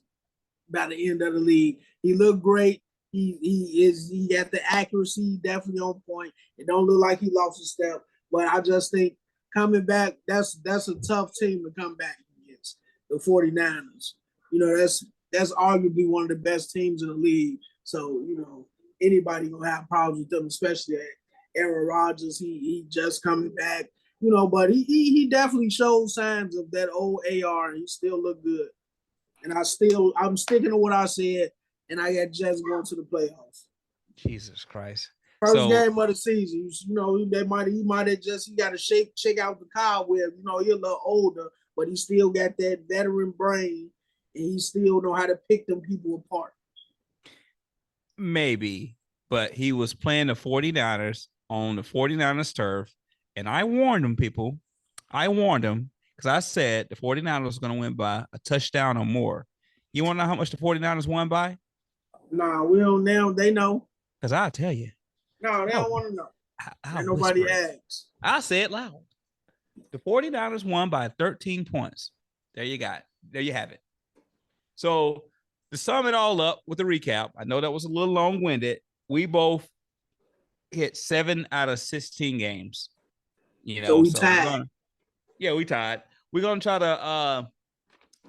by the end of the league. He looked great. He got the accuracy definitely on point. It don't look like he lost a step, but I just think coming back, that's a tough team to come back against, the 49ers. That's arguably one of the best teams in the league. So, anybody gonna have problems with them, especially Aaron Rodgers. He just coming back, but he definitely showed signs of that old AR, and he still looked good. And I'm sticking to what I said, and I got Jets going to the playoffs. Jesus Christ. First game of the season. He might have just got to shake out the cobweb. He's a little older, but he still got that veteran brain, and he still know how to pick them people apart. Maybe, but he was playing the 49ers on the 49ers turf, and I warned him, people. I warned him, because I said the 49ers was going to win by a touchdown or more. You want to know how much the 49ers won by? Nah, we don't now. They know. Because I'll tell you. No, they don't want to know. I'll nobody whisper. asks. I say it loud. The 49ers won by 13 points. There you got it. There you have it. So to sum it all up with a recap, I know that was a little long-winded. We both hit 7 out of 16 games. You know, so we tied. We tied. We're gonna try to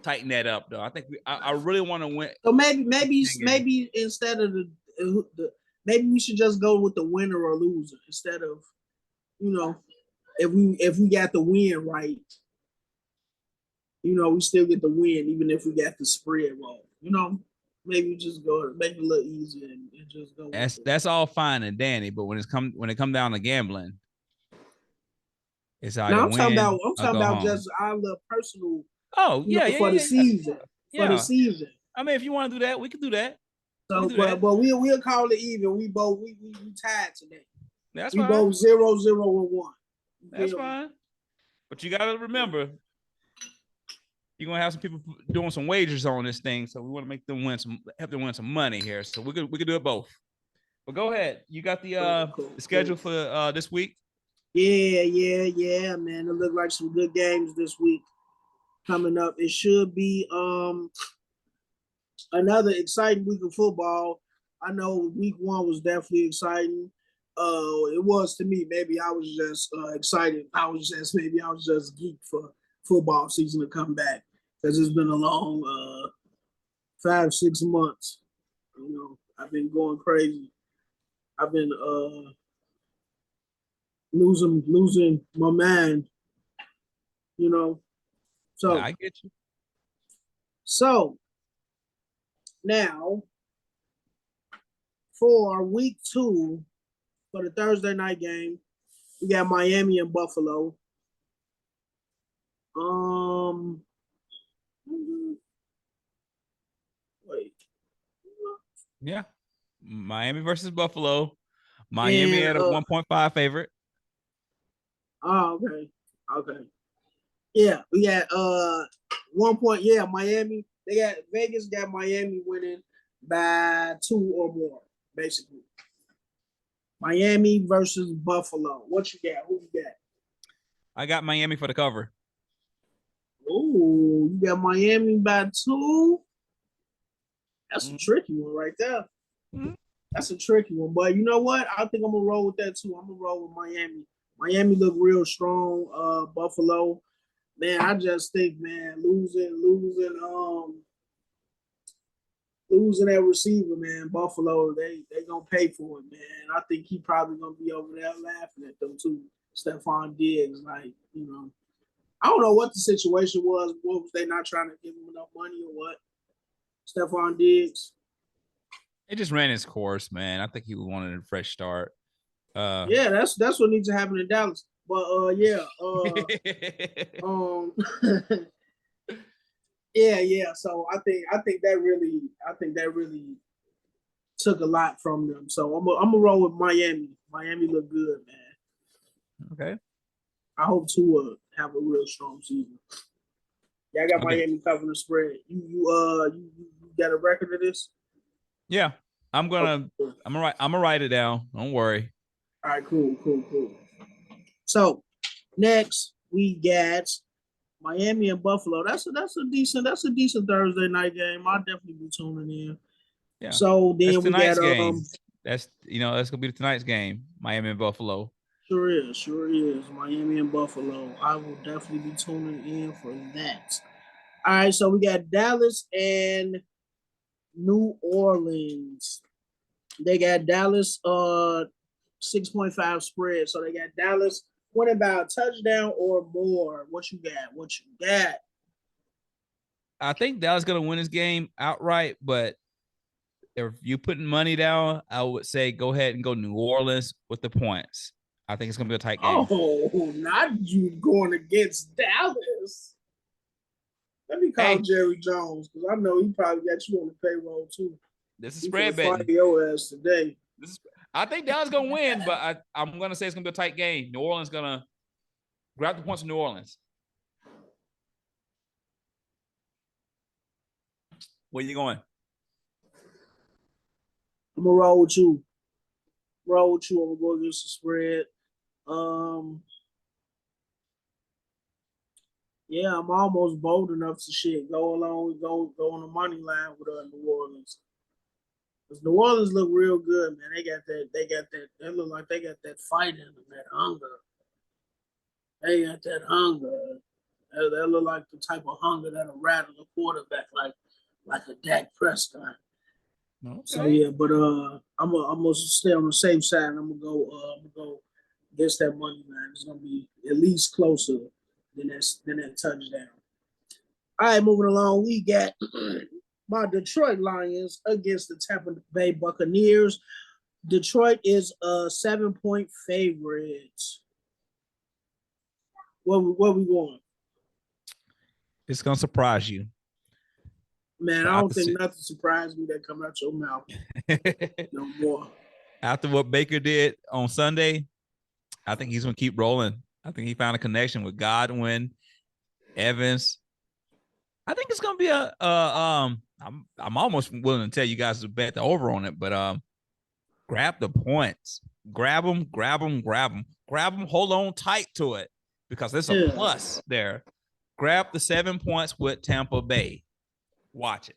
tighten that up, though. I think I really want to win. So maybe instead of the maybe we should just go with the winner or loser instead of, you know, if we got the win right, you know, we still get the win even if we got the spread wrong. You know, maybe just go make it a little easier and just go. That's all fine and dandy, but when it come down to gambling, it's either I'm talking about home. just our little personal. Oh yeah, for the season. Yeah. For the season. I mean, if you want to do that, we can do that. So, but we'll call it even. We tied today. That's we fine. both 0-0-1. That's fine. But you gotta remember, you're gonna have some people doing some wagers on this thing, so we want to make them help them win some money here. So we could do it both. But go ahead. You got the schedule for this week? Yeah, man. It looked like some good games this week coming up. It should be another exciting week of football. I know week 1 was definitely exciting. It was to me. Maybe I was just excited. Maybe I was just geeked for football season to come back because it's been a long 5-6 months. You know, I've been going crazy. I've been losing my mind. You know, so I get you. So now for week 2, for the Thursday night game, we got Miami and Buffalo. Wait. Yeah. Miami versus Buffalo. Miami at a 1.5 favorite. Oh, okay. Yeah, we got 1 point. Yeah, Miami. Vegas got Miami winning by 2 or more, basically. Miami versus Buffalo. What you got? Who you got? I got Miami for the cover. Oh, you got Miami by 2? That's a tricky one right there. Mm-hmm. That's a tricky one. But you know what? I think I'm going to roll with that too. I'm going to roll with Miami. Miami look real strong. Buffalo, man, I just think, man, losing that receiver, man, Buffalo, they gonna pay for it, man. I think he probably gonna be over there laughing at them too. Stephon Diggs, like, you know, I don't know what the situation was. What was they not trying to give him enough money or what? Stephon Diggs. It just ran its course, man. I think he wanted a fresh start. Yeah, that's what needs to happen in Dallas. But yeah. Yeah. So I think that really took a lot from them. So I'm gonna roll with Miami. Miami look good, man. Okay. I hope to have a real strong season. Yeah, I got Miami covering the spread. You got a record of this? Yeah, I'm gonna write it down. Don't worry. All right, cool. So next we got Miami and Buffalo. That's a decent Thursday night game. I'll definitely be tuning in. Yeah. So then we got game. That's gonna be tonight's game. Miami and Buffalo. Sure is. Miami and Buffalo. I will definitely be tuning in for that. All right, so we got Dallas and New Orleans. They got Dallas 6.5 spread. So they got Dallas winning by a touchdown or more. What you got? I think Dallas gonna win this game outright, but if you putting money down, I would say go ahead and go New Orleans with the points. I think it's gonna be a tight game. Oh, not you going against Dallas. Let me call Jerry Jones because I know he probably got you on the payroll too. This is spread betting. Your ass today. I think Dallas gonna win, but I'm gonna say it's gonna be a tight game. New Orleans gonna grab the points in New Orleans. Where you going? I'm gonna roll with you. I'm gonna go against the spread. Yeah, I'm almost bold enough to go on the money line with New Orleans. Because New Orleans look real good, man. They look like they got that fight in them, that hunger. They got that hunger. They look like the type of hunger that'll rattle a quarterback like a Dak Prescott. Okay. So yeah, but I'm gonna stay on the safe side. I'm gonna go against that money line. It's gonna be at least closer than that touchdown. All right, moving along, we got my Detroit Lions against the Tampa Bay Buccaneers. Detroit is a 7-point favorite. Where we going? It's gonna surprise you. Man, I don't think nothing surprised me that come out your mouth no more. After what Baker did on Sunday, I think he's gonna keep rolling. I think he found a connection with Godwin, Evans. I think it's gonna be I'm almost willing to tell you guys to bet the over on it, but grab the points, grab them, hold on tight to it because there's a plus there. Grab the 7 points with Tampa Bay. Watch it.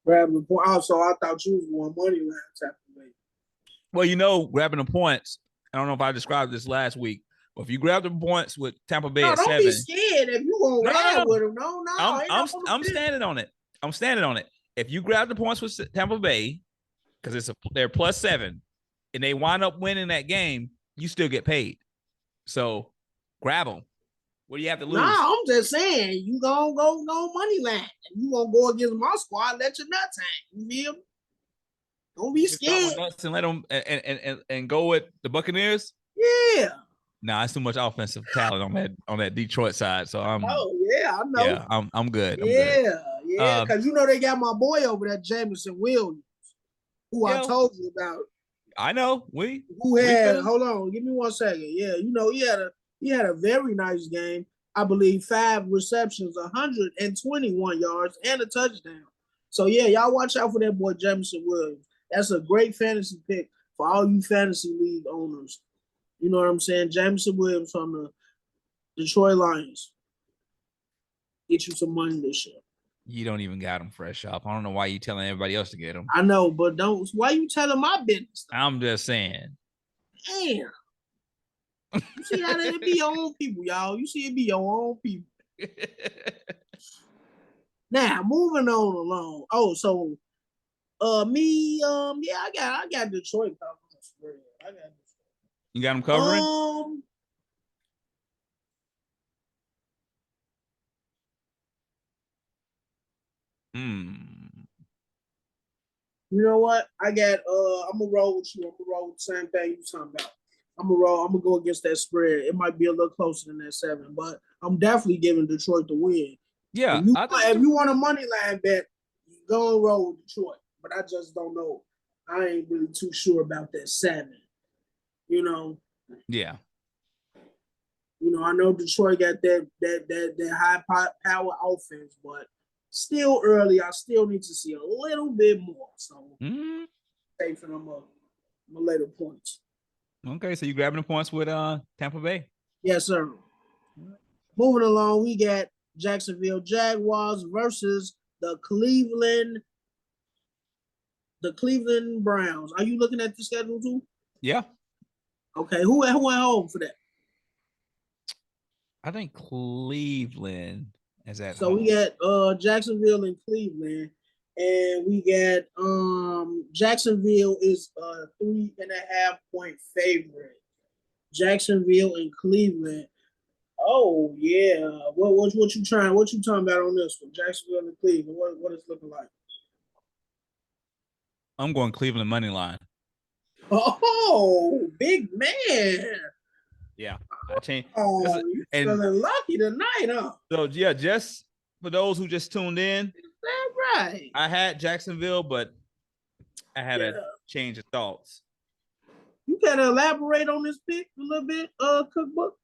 Grab the point. Also, I thought you was one money line Tampa Bay. Well, grabbing the points. I don't know if I described this last week, but if you grab the points with Tampa Bay at 7, don't be scared if you gonna ride with them. No, I'm standing on it. I'm standing on it. If you grab the points with Tampa Bay, because they're plus 7, and they wind up winning that game, you still get paid. So grab them. What do you have to lose? Nah, I'm just saying you gonna go money line. You gonna go against my squad? Let your nuts hang. You feel me? Don't be scared. And let them and go with the Buccaneers. Yeah. Nah, it's too much offensive talent on that Detroit side. So I'm. Oh yeah, I know. Yeah, I'm good. Yeah. Because they got my boy over there, Jameson Williams, who I told you about. I know. Hold on, give me 1 second. Yeah, he had a very nice game. I believe 5 receptions, 121 yards, and a touchdown. So yeah, y'all watch out for that boy Jameson Williams. That's a great fantasy pick for all you fantasy league owners. You know what I'm saying? Jameson Williams from the Detroit Lions. Get you some money this year. You don't even got them Freshoph. I don't know why you telling everybody else to get them. I know, but don't. Why you telling my business? I'm just saying. Damn. You see how it be your own people, y'all. You see it be your own people. Now, moving on along. Oh, so me, I got Detroit covering. I got Detroit. You got them covering? You know what? I got I'm gonna roll with you. I'm gonna roll with the same thing you talking about. I'm gonna go against that spread. It might be a little closer than that 7, but I'm definitely giving Detroit the win. Yeah. If you want a money line bet, go and roll with Detroit. But I just don't know. I ain't really too sure about that 7. Yeah. I know Detroit got that high power offense, but still early. I still need to see a little bit more. So stay for them later points. Okay, so you grabbing the points with Tampa Bay? Yes, sir. Moving along, we got Jacksonville Jaguars versus the Cleveland Browns. Are you looking at the schedule too? Yeah. Okay, who went home for that? I think Cleveland is at home. So we got Jacksonville and Cleveland, and we got Jacksonville is a 3.5-point favorite. Jacksonville and Cleveland. Oh yeah. What you trying? What you talking about on this one? Jacksonville and Cleveland. What it's looking like? I'm going Cleveland money line. Oh, big man. Yeah, I changed. Oh, you feeling lucky tonight, huh? So yeah, just for those who just tuned in, is that right? I had Jacksonville, but I had a change of thoughts. You gotta elaborate on this pick a little bit, Kook Book.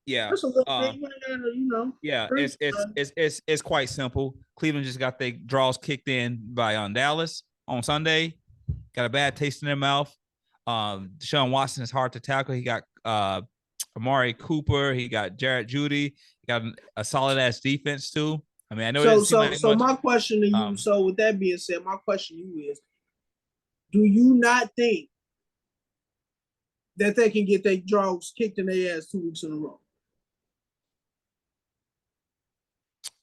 Yeah. That's a little thing, you know. Yeah, it's quite simple. Cleveland just got their draws kicked in by Dallas on Sunday. Got a bad taste in their mouth. Deshaun Watson is hard to tackle. He got Amari Cooper. He got Jarrett Judy. He got a solid ass defense too. I mean, I know it doesn't seem like much. My question to you. So with that being said, my question to you is: do you not think that they can get their draws kicked in their ass 2 weeks in a row?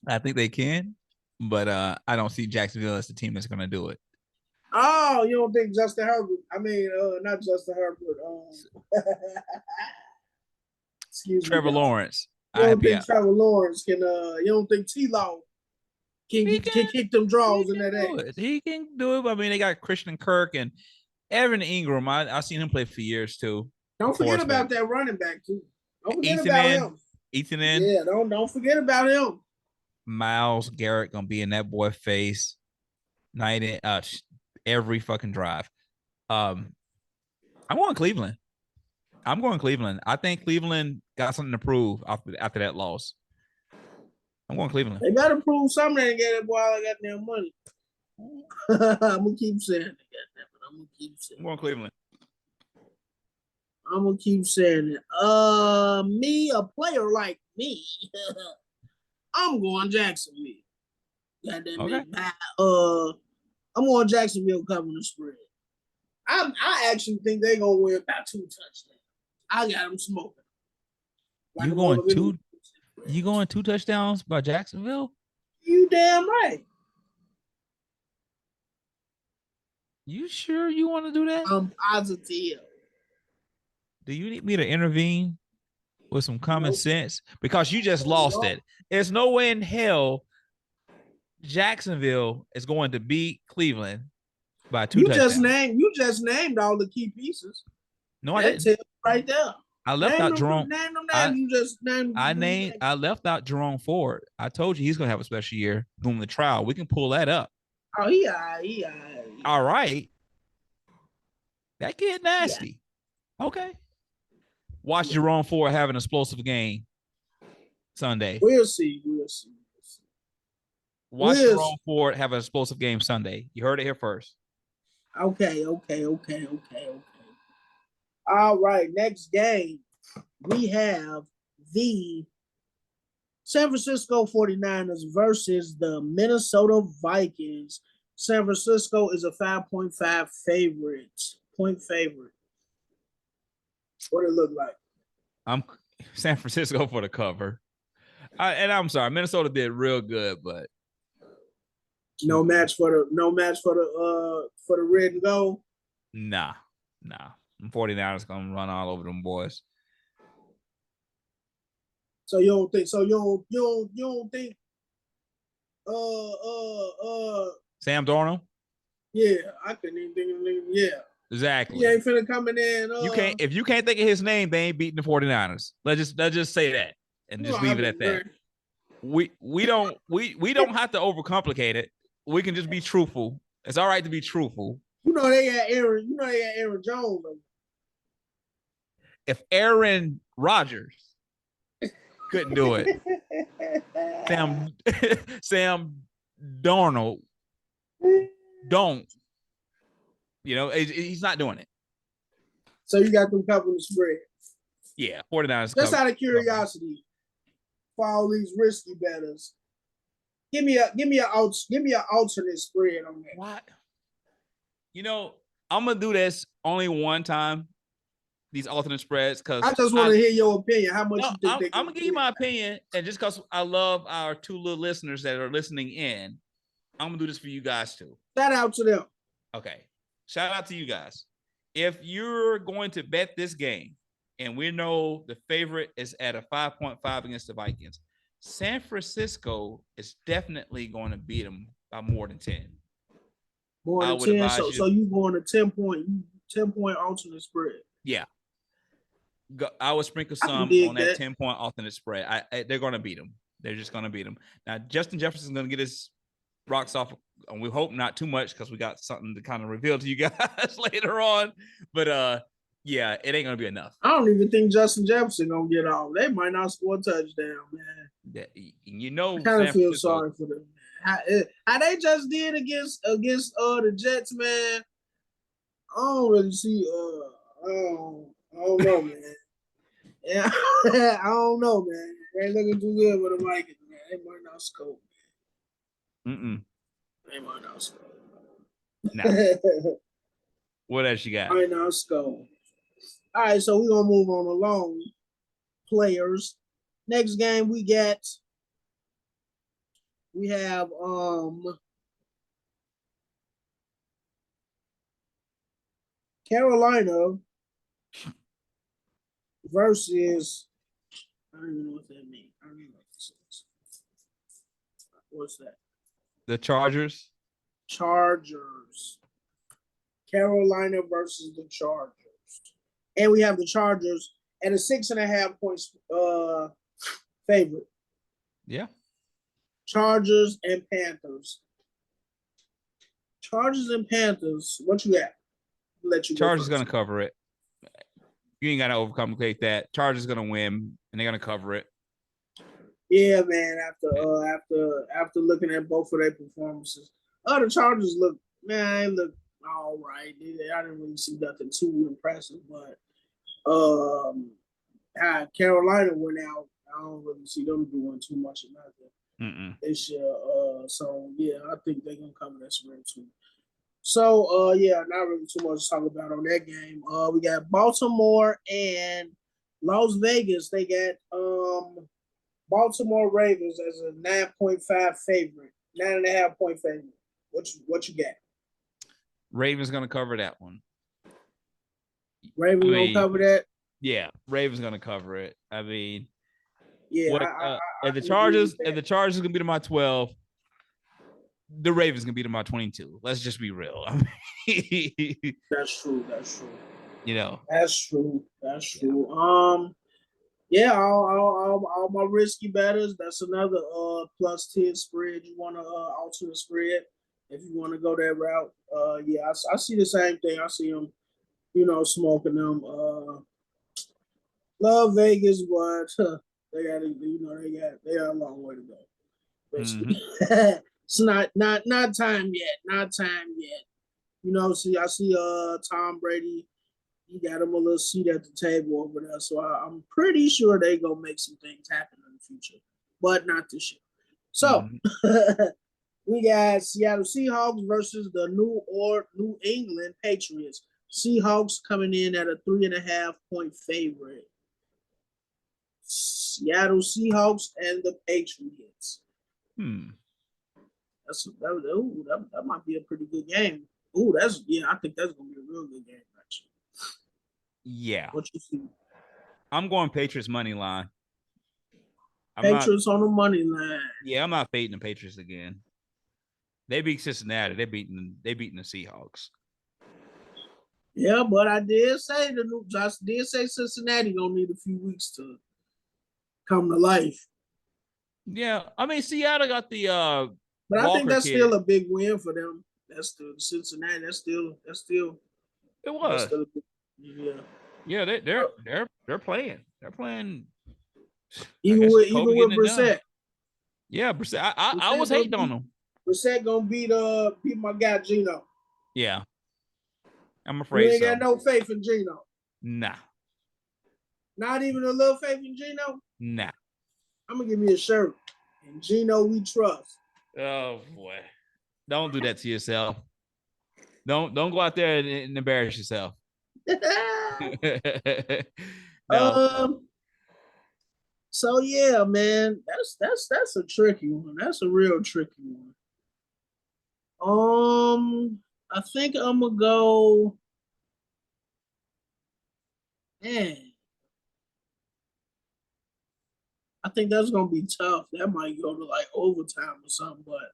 I think they can, but I don't see Jacksonville as the team that's going to do it. Oh, you don't think Justin Herbert? I mean, not Justin Herbert. Excuse Trevor me. Lawrence. You don't think Trevor Lawrence can? You don't think T-Law can kick them draws in that ass? He can do it. I mean, they got Christian Kirk and Evan Ingram. I've seen him play for years too. Don't forget about that running back too. Don't forget about him. Ethan in. Yeah, don't forget about him. Myles Garrett gonna be in that boy face night in every fucking drive. I'm going Cleveland. I think Cleveland got something to prove after that loss. I'm going Cleveland. They better prove something and get it while I got their money. I'm gonna keep saying it. I'm going Cleveland. I'm gonna keep saying it. Me, a player like me, I'm going Jacksonville. Okay. I'm going Jacksonville covering the spread. I actually think they're gonna win about 2 touchdowns. I got them smoking. Like you going 2 touchdowns by Jacksonville? You damn right. You sure you want to do that? I'm positive. Do you need me to intervene with some common sense? Because you just lost it. There's no way in hell Jacksonville is going to beat Cleveland by 2 touchdowns. You just named all the key pieces. No, I didn't. Right there. I left out Jerome. I left out Jerome Ford. I told you he's gonna have a special year doing the trial. We can pull that up. Oh, he all right. That kid nasty. Yeah. Okay. Watch Jerome Ford have an explosive game Sunday. We'll see. Watch Jerome Ford have an explosive game Sunday. You heard it here first. Okay. All right, next game, we have the San Francisco 49ers versus the Minnesota Vikings. San Francisco is a 5.5 point favorite. What it look like? I'm San Francisco for the cover. I'm sorry, Minnesota did real good, but no match for the red and gold. Nah. 49ers gonna run all over them boys. So you don't think? Sam Darnold? Yeah, I couldn't even think of him. Yeah, exactly. He ain't finna come in. If you can't think of his name, they ain't beating the 49ers. Let's just say that and just leave it at that. We don't have to overcomplicate it. We can just be truthful. It's all right to be truthful. You know they had Aaron Jones. If Aaron Rodgers couldn't do it, Sam Darnold don't. He's not doing it. So you got them covering the spread. Yeah, 49ers. Just out of curiosity, for all these risky bettors, give me an alternate spread on that. What? I'm gonna do this only one time. These alternate spreads, because I just want to hear your opinion. How much you think? I'm gonna give you my opinion, and just because I love our 2 little listeners that are listening in, I'm gonna do this for you guys too. Shout out to them. Okay, shout out to you guys. If you're going to bet this game, and we know the favorite is at a 5.5 against the Vikings, San Francisco is definitely going to beat them by more than 10. More than 10. So you going to 10 point alternate spread. Yeah. I would sprinkle some on that 10-point alternate spread. They're going to beat them. They're just going to beat them. Now, Justin Jefferson's going to get his rocks off, and we hope not too much because we got something to kind of reveal to you guys later on. But Yeah, it ain't gonna be enough. I don't even think Justin Jefferson gonna get off. They might not score a touchdown, man. You know, I kind of feel sorry for them. How they just did against the Jets, man. I don't really see. I don't know, man. Yeah, I don't know, man. They ain't looking too good with the Vikings, man. They might not score. They might not score. Nah. What else you got? Might not score. All right, so we're gonna move on along. Players. Next game we have Carolina versus I don't even know what that means. I don't even know what this is. What's that? The Chargers. Chargers. Carolina versus the Chargers. And we have the Chargers at a 6.5 points favorite. Yeah. Chargers and Panthers. Chargers and Panthers. What you got? Let you Chargers go gonna cover it. You ain't gotta overcomplicate that. Chargers gonna win, and they're gonna cover it. Yeah, man. After looking at both of their performances, the Chargers look all right. I didn't really see nothing too impressive, but Carolina went out. I don't really see them doing too much of nothing. They should. So yeah, I think they're gonna cover that spread too. So yeah, not really too much to talk about on that game. We got Baltimore and Las Vegas. They got Baltimore Ravens as a 9.5 favorite, 9.5 point favorite. What you got? Ravens gonna cover that one. Ravens gonna cover that. Yeah, Ravens gonna cover it. I mean, yeah. If the Chargers gonna beat them by 12, the Ravens gonna beat them by 22. Let's just be real. That's true. You know, that's true. Yeah, all my risky betters. That's another +10 spread. You want to alternate spread if you want to go that route. Yeah, I see the same thing. I see them, smoking them. Love Vegas, but they got a long way to go. It's not time yet. Not time yet. I see Tom Brady. He got him a little seat at the table over there. So I'm pretty sure they gonna make some things happen in the future, but not this year. So we got Seattle Seahawks versus the New England Patriots. Seahawks coming in at a 3.5 point favorite. Seattle Seahawks and the Patriots. That might be a pretty good game. I think that's gonna be a real good game actually. Yeah. What you see? I'm going Patriots money line. Patriots on the money line. Yeah, I'm not fading the Patriots again. They beat Cincinnati. They beating the Seahawks. Yeah, but I did say Cincinnati gonna need a few weeks to come to life. Yeah, I mean Seattle got the but Walker I think that's kid. Still a big win for them. That's still Cincinnati. That's still it was. Yeah, they're playing. They're playing. Even with Brissett. Yeah, Brissett. I was hating on them. Brissett gonna beat my guy Gino. Yeah, I'm afraid. You ain't got no faith in Gino. Nah. Not even a little faith in Gino. Nah. I'm gonna give me a shirt. And Gino, we trust. Oh boy! Don't do that to yourself. Don't go out there and embarrass yourself. No. So yeah, man, that's a tricky one. That's a real tricky one. I think I'm gonna go. Man, I think that's gonna be tough. That might go to like overtime or something, but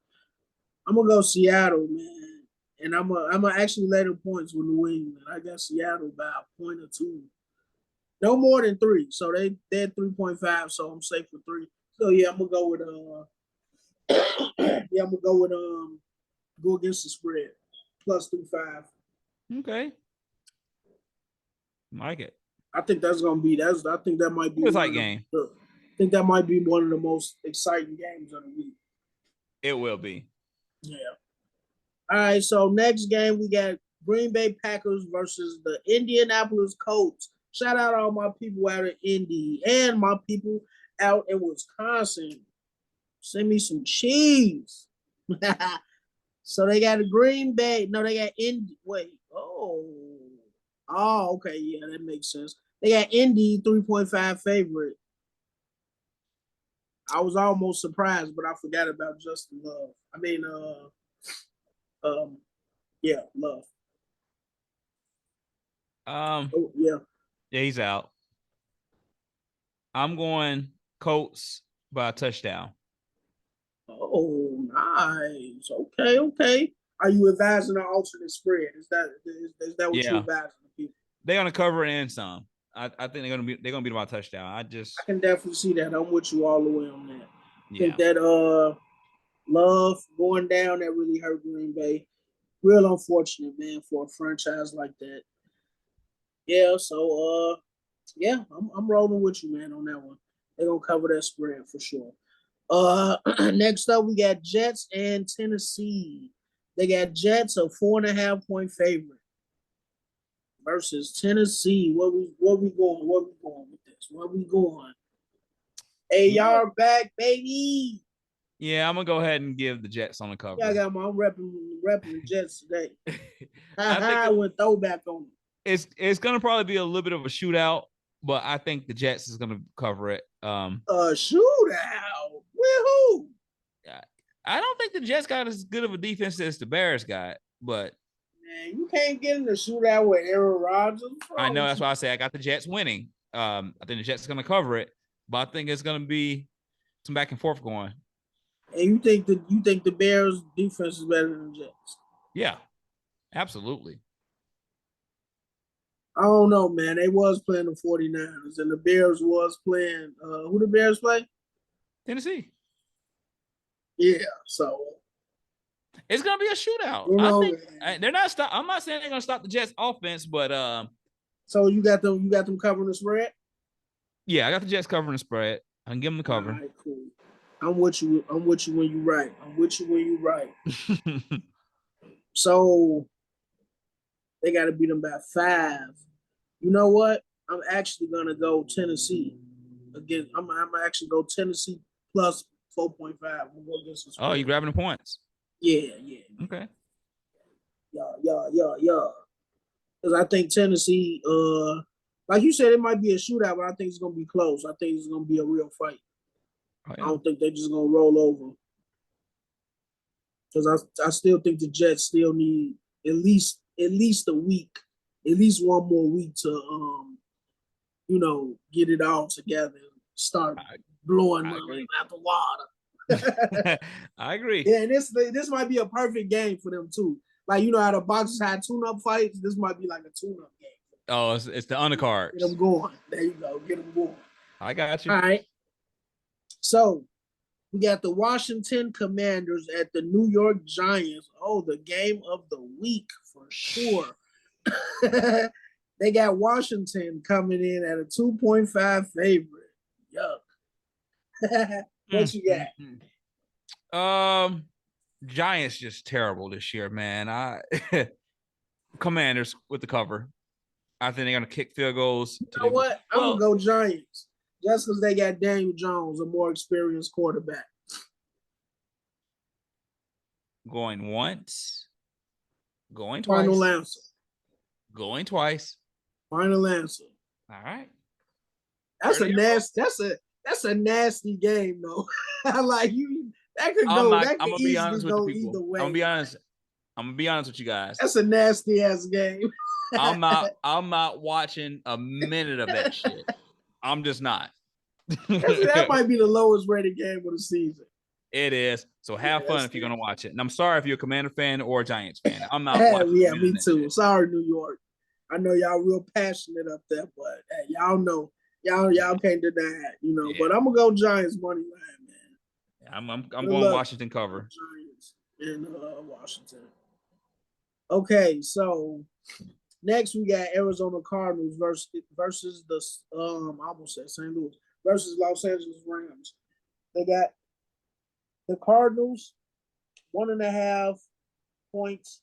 I'm gonna go Seattle, man. And I'm gonna actually lay the points with New England. I got Seattle by a point or two. No more than 3. So they're 3.5, so I'm safe for 3. So yeah, I'm gonna go with go against the spread +3.5. Okay. Like it. I think that's gonna be I think that might be It's like game. I think that might be one of the most exciting games of the week. It will be. Yeah. All right. So next game we got Green Bay Packers versus the Indianapolis Colts. Shout out all my people out of Indy and my people out in Wisconsin. Send me some cheese. So they got a Green Bay. No, they got Indy. Wait. Oh, okay. Yeah, that makes sense. They got Indy 3.5 favorite. I was almost surprised, but I forgot about Justin Love. I mean, yeah, Love. Yeah. Yeah, he's out. I'm going Colts by a touchdown. Oh, nice. Okay. Are you advising an alternate spread? Is that what you're advising people? They're gonna cover it and some. I think they're gonna beat by a touchdown. I can definitely see that. I'm with you all the way on that. Yeah. I think that Love going down that really hurt Green Bay. Real unfortunate, man, for a franchise like that. Yeah, so yeah, I'm rolling with you, man, on that one. They're gonna cover that spread for sure. Next up, we got Jets and Tennessee. They got Jets a 4.5-point favorite versus Tennessee. Where we going? Where we going with this? Where we going? AR back, baby. Yeah, I'm gonna go ahead and give the Jets on the cover. Yeah, I'm repping the Jets today. I went throwback on them. It's gonna probably be a little bit of a shootout, but I think the Jets is gonna cover it. A shootout? With who? I don't think the Jets got as good of a defense as the Bears got, but man, you can't get in the shootout with Aaron Rodgers. I know, that's why I say I got the Jets winning. I think the Jets are gonna cover it, but I think it's gonna be some back and forth going. And you think the Bears defense is better than the Jets? Yeah, absolutely. I don't know, man. They was playing the 49ers, and the Bears was playing who the Bears play? Tennessee. Yeah, so it's gonna be a shootout. You know, I think they're not stop. I'm not saying they're gonna stop the Jets offense, but so you got them covering the spread? Yeah, I got the Jets covering the spread. I can give them the cover. All right, cool. I'm with you when you're right. So they got to beat them by 5. You know what? I'm actually gonna go Tennessee again. I'm actually go Tennessee plus 4.5. Oh, you grabbing the points? Yeah. Okay. Yeah. Because I think Tennessee, like you said, it might be a shootout, but I think it's gonna be close. I think it's gonna be a real fight. Oh, yeah. I don't think they're just gonna roll over. Because I still think the Jets still need at least a week, at least one more week to get it all together and start blowing money out the water. I agree. Yeah, and this might be a perfect game for them too. Like, you know how the boxers had tune-up fights? This might be like a tune-up game. Oh, it's the undercards. Get them going. There you go. Get them going. I got you. All right. So we got the Washington Commanders at the New York Giants. Oh, the game of the week for sure. They got Washington coming in at a 2.5 favorite. Yuck. What you got? Giants just terrible this year, man. Commanders with the cover. I think they're gonna kick field goals. You know what? I'm gonna go Giants. Just because they got Daniel Jones, a more experienced quarterback. Going once. Going twice. Final answer. Going twice. Final answer. All right. That's a nasty game though. Like you, that could go. That could easily go either way. I'm gonna be honest with you guys. That's a nasty ass game. I'm not watching a minute of that shit. I'm just not. That might be the lowest rated game of the season. It is. So have fun if you're gonna watch it. And I'm sorry if you're a Commander fan or a Giants fan. I'm not. Yeah, me too. Shit. Sorry, New York. I know y'all real passionate up there, but hey, y'all know y'all can't deny it, Yeah. But I'm gonna go Giants money line, man. Yeah, I'm going Washington cover. Giants in Washington. Okay, so Next, we got Arizona Cardinals versus the I almost said St. Louis versus Los Angeles Rams. They got the Cardinals 1.5 points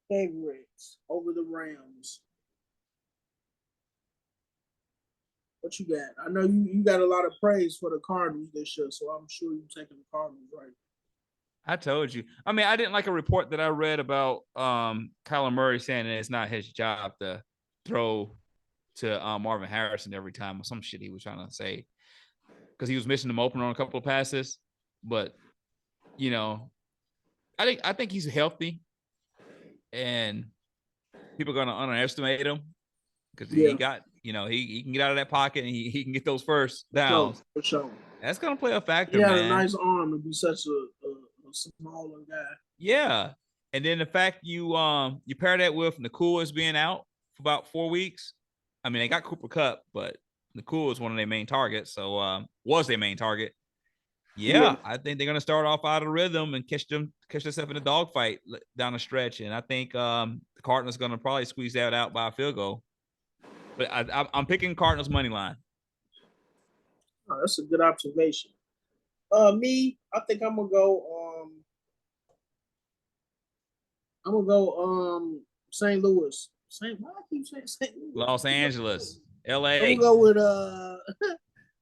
favorites over the Rams. What you got? I know you got a lot of praise for the Cardinals this year, so I'm sure you're taking the Cardinals right. I told you. I mean, I didn't like a report that I read about Kyler Murray saying that it's not his job to throw to Marvin Harrison every time or some shit he was trying to say because he was missing him open on a couple of passes. But you know, I think he's healthy, and people are gonna underestimate him because he got he can get out of that pocket and he can get those first downs. For sure. That's gonna play a factor, He had man. a nice arm to be such a smaller guy. Yeah, and then the fact you pair that with Nakua is being out for about 4 weeks. I mean, they got Cooper Kupp, but Nakua is one of their main targets. So was their main target. Yeah, I think they're gonna start off out of rhythm and catch themselves in a dogfight down the stretch. And I think the Cardinals are gonna probably squeeze that out by a field goal. But I'm picking Cardinals money line. Oh, that's a good observation. Me, I think I'm gonna go. St. Louis. Why I keep saying St. Louis? Los Angeles, LA. I'm gonna go with I'm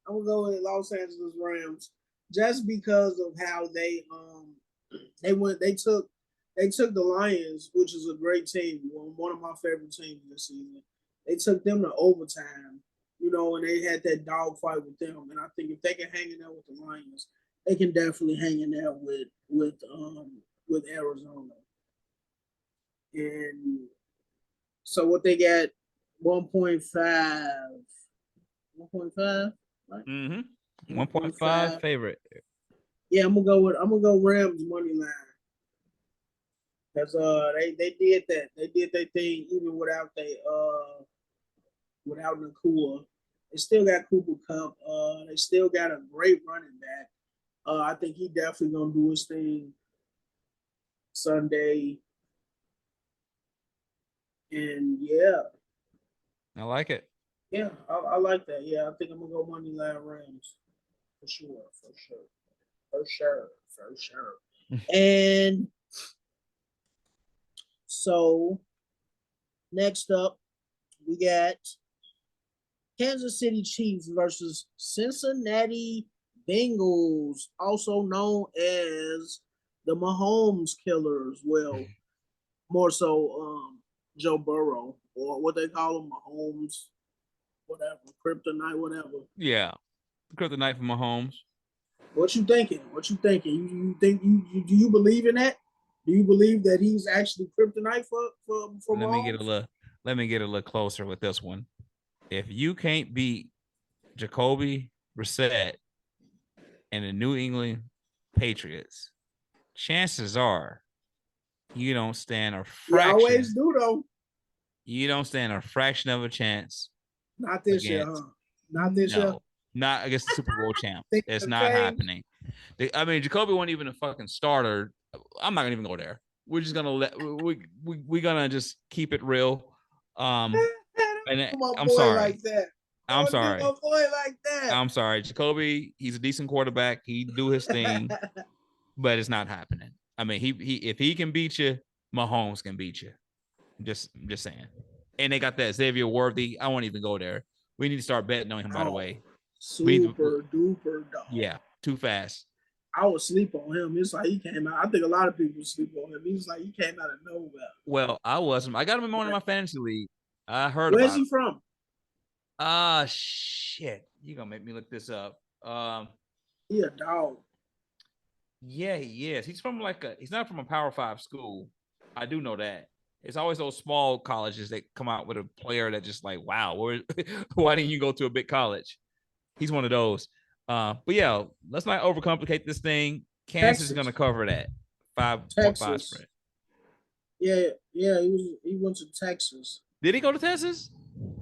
gonna go with Los Angeles Rams just because of how they took the Lions, which is a great team, one of my favorite teams this season. They took them to overtime, and they had that dog fight with them. And I think if they can hang in there with the Lions, they can definitely hang in there with Arizona. And so what they got 1.5, right? 1.5 favorite. Yeah, I'm gonna go Rams money line. Because they did that. They did their thing even without Nakua. They still got Cooper Kupp. They still got a great running back. I think he definitely gonna do his thing Sunday. And yeah. I like it. Yeah, I like that. Yeah, I think I'm gonna go money line Rams. For sure. And so next up, we got Kansas City Chiefs versus Cincinnati Bengals, also known as the Mahomes Killers. Well, more so Joe Burrow, or what they call him, Mahomes, whatever, Kryptonite, whatever. Yeah, Kryptonite for Mahomes. What you thinking? You think do you believe in that? Do you believe that he's actually kryptonite for Let Mahomes? me get a little closer with this one. If you can't beat Jacoby Brissett and the New England Patriots, chances are you don't stand a fraction. You always do though. You don't stand a fraction of a chance. Not this year, huh? Not this year. Not against the Super Bowl champ. It's not happening. Jacoby wasn't even a fucking starter. I'm not gonna even go there. We're just gonna we're gonna just keep it real. And I'm sorry. Like that. I'm sorry. My boy like that. I'm sorry. Jacoby, he's a decent quarterback. He do his thing, but it's not happening. I mean, he if he can beat you, Mahomes can beat you. Just saying. And they got that Xavier Worthy. I won't even go there. We need to start betting on him, by the way. Super duper dog. Yeah, too fast. I would sleep on him. It's like he came out. I think a lot of people sleep on him. He's like he came out of nowhere. Well, I wasn't. I got him in one of my fantasy league. I heard Where's about he from? Shit. You're gonna make me look this up. He a dog. Yeah, he is. He's not from a Power 5 school. I do know that. It's always those small colleges that come out with a player that just like, wow, why didn't you go to a big college? He's one of those. But yeah, let's not overcomplicate this thing. Kansas is going to cover that 5.5 spread. Yeah, he went to Texas. Did he go to Texas?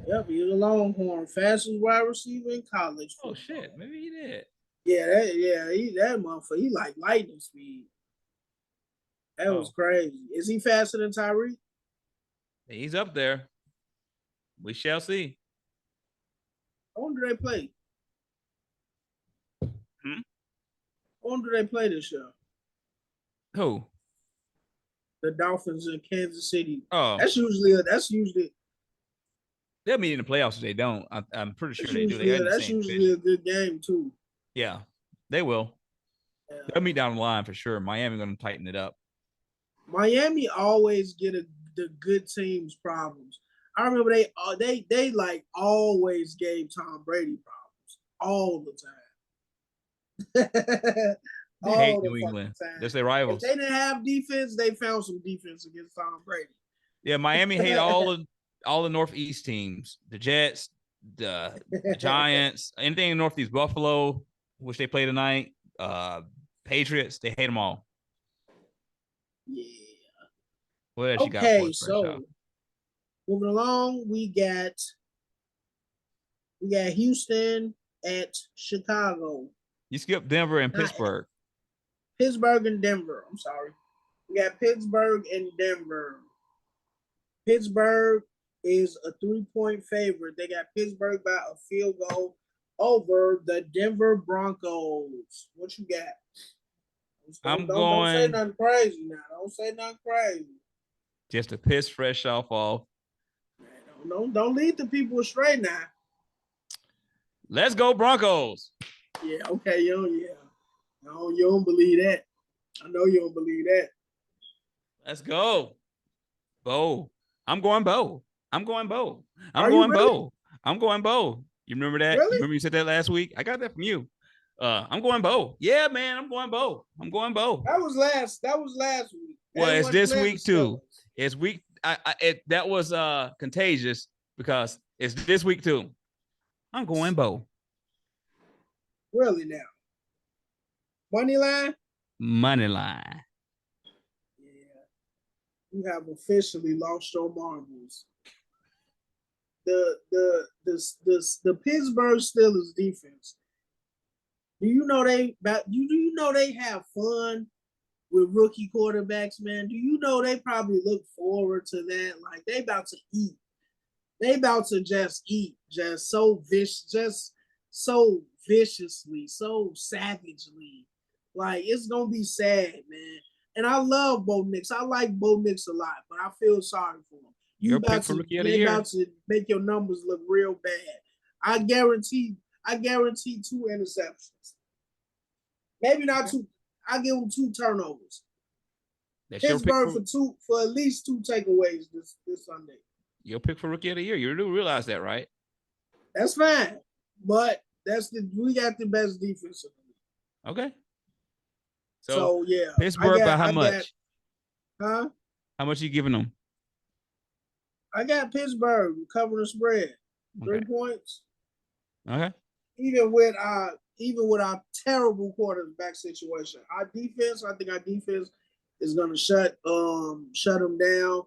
Yep, he was a Longhorn, fastest wide receiver in college. Oh shit, maybe he did. Yeah, that motherfucker, he like lightning speed. That was crazy. Is he faster than Tyreek? He's up there. We shall see. When do they play? Hmm? When do they play this year? Who? The Dolphins in Kansas City. Oh, That's usually they'll meet in the playoffs if they don't. I'm pretty sure they do. that's usually a good game too. Yeah, they will. Yeah. They'll meet down the line for sure. Miami going to tighten it up. Miami always get the good teams problems. I remember they like always gave Tom Brady problems all the time. They hate New England. That's their rivals. If they didn't have defense, they found some defense against Tom Brady. Yeah, Miami hate all the Northeast teams. The Jets, the Giants, anything in Northeast, Buffalo, which they play tonight, Patriots, they hate them all. Yeah. What else you got for us, so moving along, we got Houston at Chicago. You skipped Denver and Pittsburgh. Pittsburgh and Denver. I'm sorry. We got Pittsburgh and Denver. Pittsburgh is a 3-point favorite. They got Pittsburgh by a field goal over the Denver Broncos. What you got? Don't say nothing crazy now. Don't say nothing crazy. Just to piss Freshoph off. Don't lead the people astray now. Let's go Broncos. Yeah, okay, yeah. No, you don't believe that. I know you don't believe that. Let's go. Bo. I'm going Bo. I'm going Bo. I'm going Bo. You remember that? Really? Remember you said that last week? I got that from you. I'm going Bo. Yeah, man, I'm going Bo. I'm going Bo. That was last week. Well, it's this week too. It's week. That was contagious because it's this week too. I'm going Bo. Really now? Money line? Money line. Yeah. You have officially lost your marbles. The Pittsburgh Steelers defense. Do you know they have fun with rookie quarterbacks, man? Do you know they probably look forward to that? Like they about to eat. They about to just eat, just so viciously, so savagely. Like it's gonna be sad, man. And I love Bo Nix. I like Bo Nix a lot, but I feel sorry for him. You about to make your numbers look real bad. I guarantee 2 interceptions. Maybe not 2. I give him 2 turnovers. Pittsburgh for at least 2 takeaways this Sunday. Your pick for rookie of the year. You do realize that, right? That's fine, but we got the best defense in the league. Okay. So yeah, Pittsburgh by how much? How much are you giving them? I got Pittsburgh covering the spread. 3 points. Okay. Even with our terrible quarterback situation, I think our defense is gonna shut them down.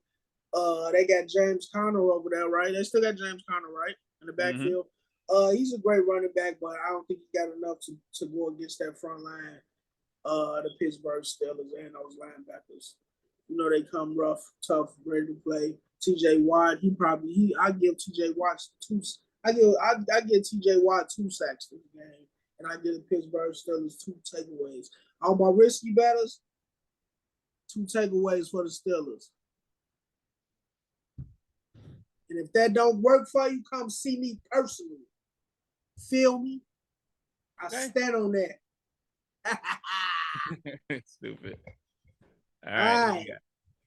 They got James Conner over there, right? They still got James Conner, right, in the backfield. Mm-hmm. He's a great running back, but I don't think he got enough to go against that front line. The Pittsburgh Steelers and those linebackers. You know, they come rough, tough, ready to play. TJ Watt, I give TJ Watt 2. I give TJ Watt 2 sacks this game, and I give the Pittsburgh Steelers 2 takeaways. All my risky bettors, 2 takeaways for the Steelers. And if that don't work for you, come see me personally. Feel me? I stand on that. Stupid. All right.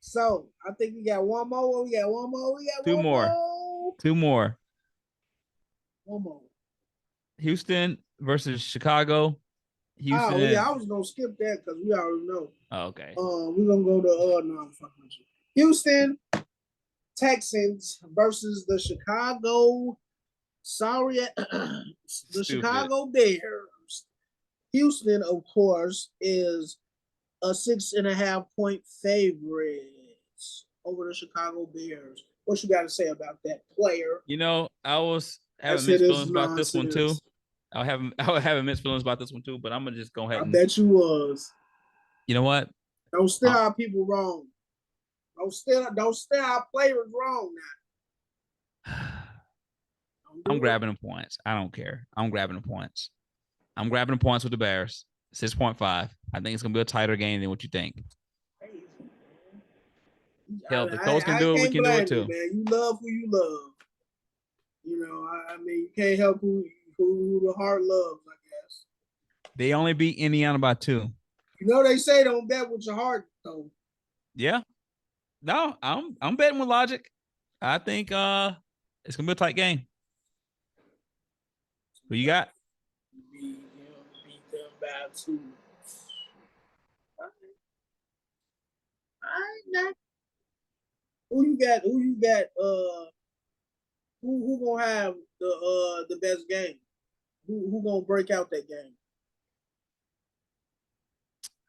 So I think we got one more. We got 2 more. 2 more. 1 more. Houston versus Chicago. Houston. Oh yeah, I was gonna skip that because we already know. Oh, okay. We're gonna go to no, I'm fucking with you. Houston Texans versus the Chicago. The Chicago Bears. Houston, of course, is a 6.5-point favorite over the Chicago Bears. What you got to say about that player? You know, I was having mixed feelings about this one too. I was having mixed feelings about this one too, but I'm gonna just go ahead. I bet you was. You know what? Don't steer our people wrong. Don't steer our players wrong now. I'm grabbing the points. I don't care. I'm grabbing the points. I'm grabbing the points with the Bears. 6.5. I think it's gonna be a tighter game than what you think. Hell, if the Colts can do it, we can do it too. You, man. You love who you love. You know, I mean, you can't help who the heart loves, I guess. They only beat Indiana by 2. You know they say don't bet with your heart, though. Yeah. No, I'm betting with logic. I think it's gonna be a tight game. Who you got? Beat them by 2. Who you got? Who gonna have the best game? Who gonna break out that game?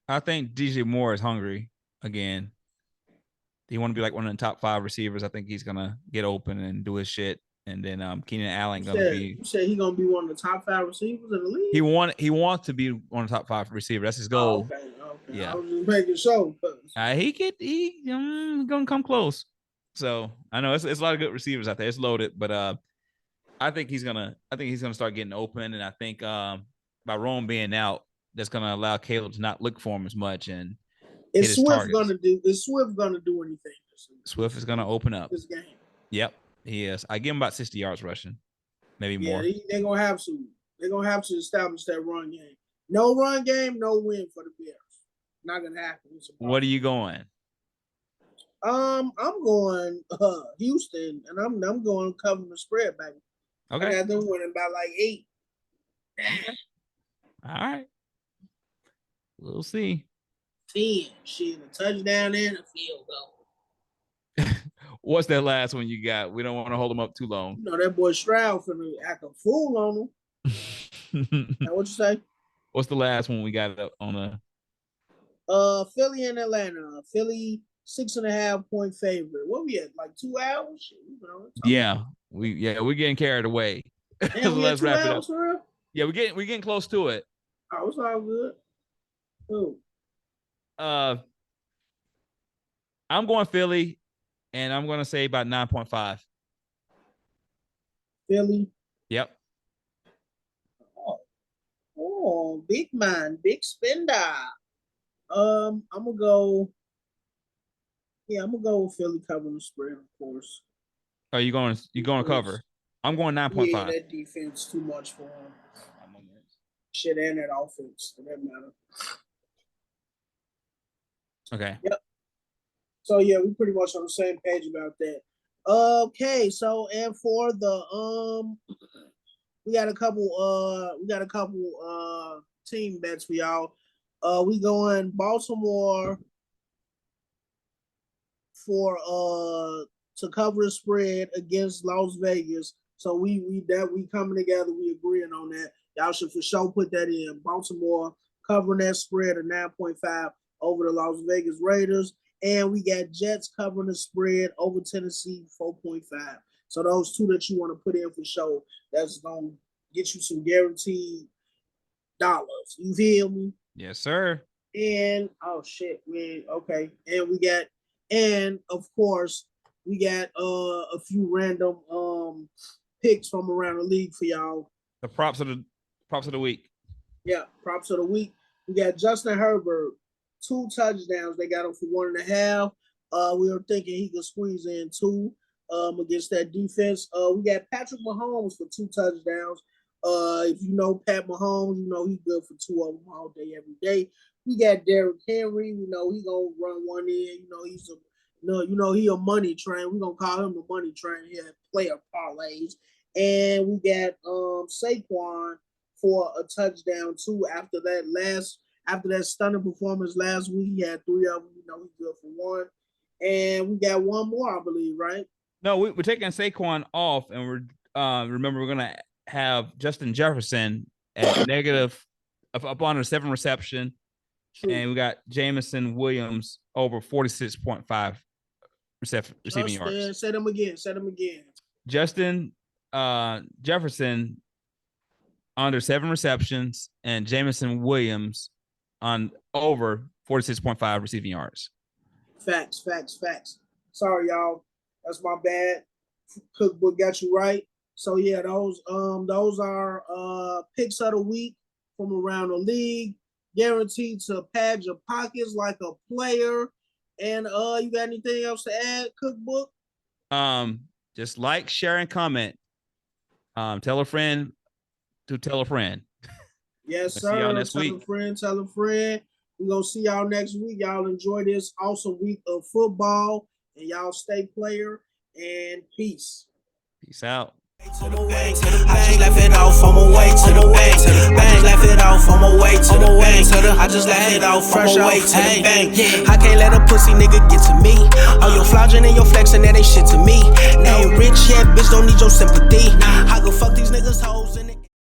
I think DJ Moore is hungry again. He want to be like one of the top 5 receivers. I think he's gonna get open and do his shit. And then Keenan Allen gonna be. You said he's gonna be one of the top 5 receivers in the league. He wants to be one of the top 5 receivers. That's his goal. Okay. Yeah. I was just making sure. He gonna come close. So I know it's a lot of good receivers out there. It's loaded, but I think he's gonna start getting open, and I think by Rome being out, that's gonna allow Caleb to not look for him as much. And is Swift gonna do anything? Swift is gonna open up this game. Yep, he is. I give him about 60 yards rushing, maybe more. They're gonna have to. They're gonna have to establish that run game. No run game, no win for the Bears. Not gonna happen. What are you going? I'm going Houston, and I'm going covering the spread, baby. Okay. I got them winning by like 8. All right. We'll see. 10. Shit, a touchdown and a field goal. What's that last one you got? We don't want to hold them up too long. You know that boy Stroud finna act a fool on him. Now, what you say? What's the last one we got up on Philly and Atlanta. Philly 6.5 point favorite. What we at? Like 2 hours? Yeah, we're getting carried away. So let's wrap it up. Yeah, we're getting close to it. Oh, it's all good. Ooh. I'm going Philly, and I'm going to say about 9.5. Philly. Yep. Oh, big man, big spender. I'm gonna go. Yeah, I'm gonna go with Philly covering the spread, of course. Are you going to cover? I'm going 9.5. Yeah, that defense too much for him. Shit, and that offense, for that matter. Okay. Yep. So yeah, we pretty much on the same page about that. Okay, so and for the we got a couple team bets for y'all. We going Baltimore for to cover the spread against Las Vegas. So we coming together, we agreeing on that. Y'all should for sure put that in. Baltimore covering that spread of 9.5 over the Las Vegas Raiders. And we got Jets covering the spread over Tennessee 4.5. So those two that you want to put in for sure, that's going to get you some guaranteed dollars. You feel me? Yes, sir. And, oh, shit, man. Okay. And of course, we got a few random picks from around the league for y'all. The props of the week. Yeah, props of the week. We got Justin Herbert, 2 touchdowns. They got him for 1.5. We were thinking he could squeeze in 2 against that defense. We got Patrick Mahomes for 2 touchdowns. If you know Pat Mahomes, you know he's good for 2 of them all day, every day. We got Derrick Henry. You know he gonna run one in. You know he a money train. We gonna call him the money train here. Player parlays. And we got Saquon for a touchdown too. After that stunning performance last week, he had 3 of them. You know he's good for 1. And we got one more, I believe, right? No, we're taking Saquon off, and we're gonna have Justin Jefferson at negative up on a 7 reception. True. And we got Jameson Williams over 46.5 receiving yards. Say them again. Justin Jefferson under 7 receptions and Jameson Williams on over 46.5 receiving yards. Facts. Sorry, y'all. That's my bad. Kook Book got you right. So yeah, those are picks of the week from around the league, guaranteed to pad your pockets like a player. And you got anything else to add, Kook Book? Just like, share, and comment. Tell a friend to tell a friend. Yes, sir. See y'all next week. Tell a friend. We're gonna see y'all next week. Y'all enjoy this awesome week of football, and y'all stay player, and peace. Peace out. To the bank, I just left it off on my way to the bank. I just left it off on my way to the bank. I just left it off on my way to the bank. I can't let a pussy nigga get to me. All your flogging and your flexing, that ain't shit to me. Ain't rich yet, bitch, don't need your sympathy. I go fuck these niggas hoes.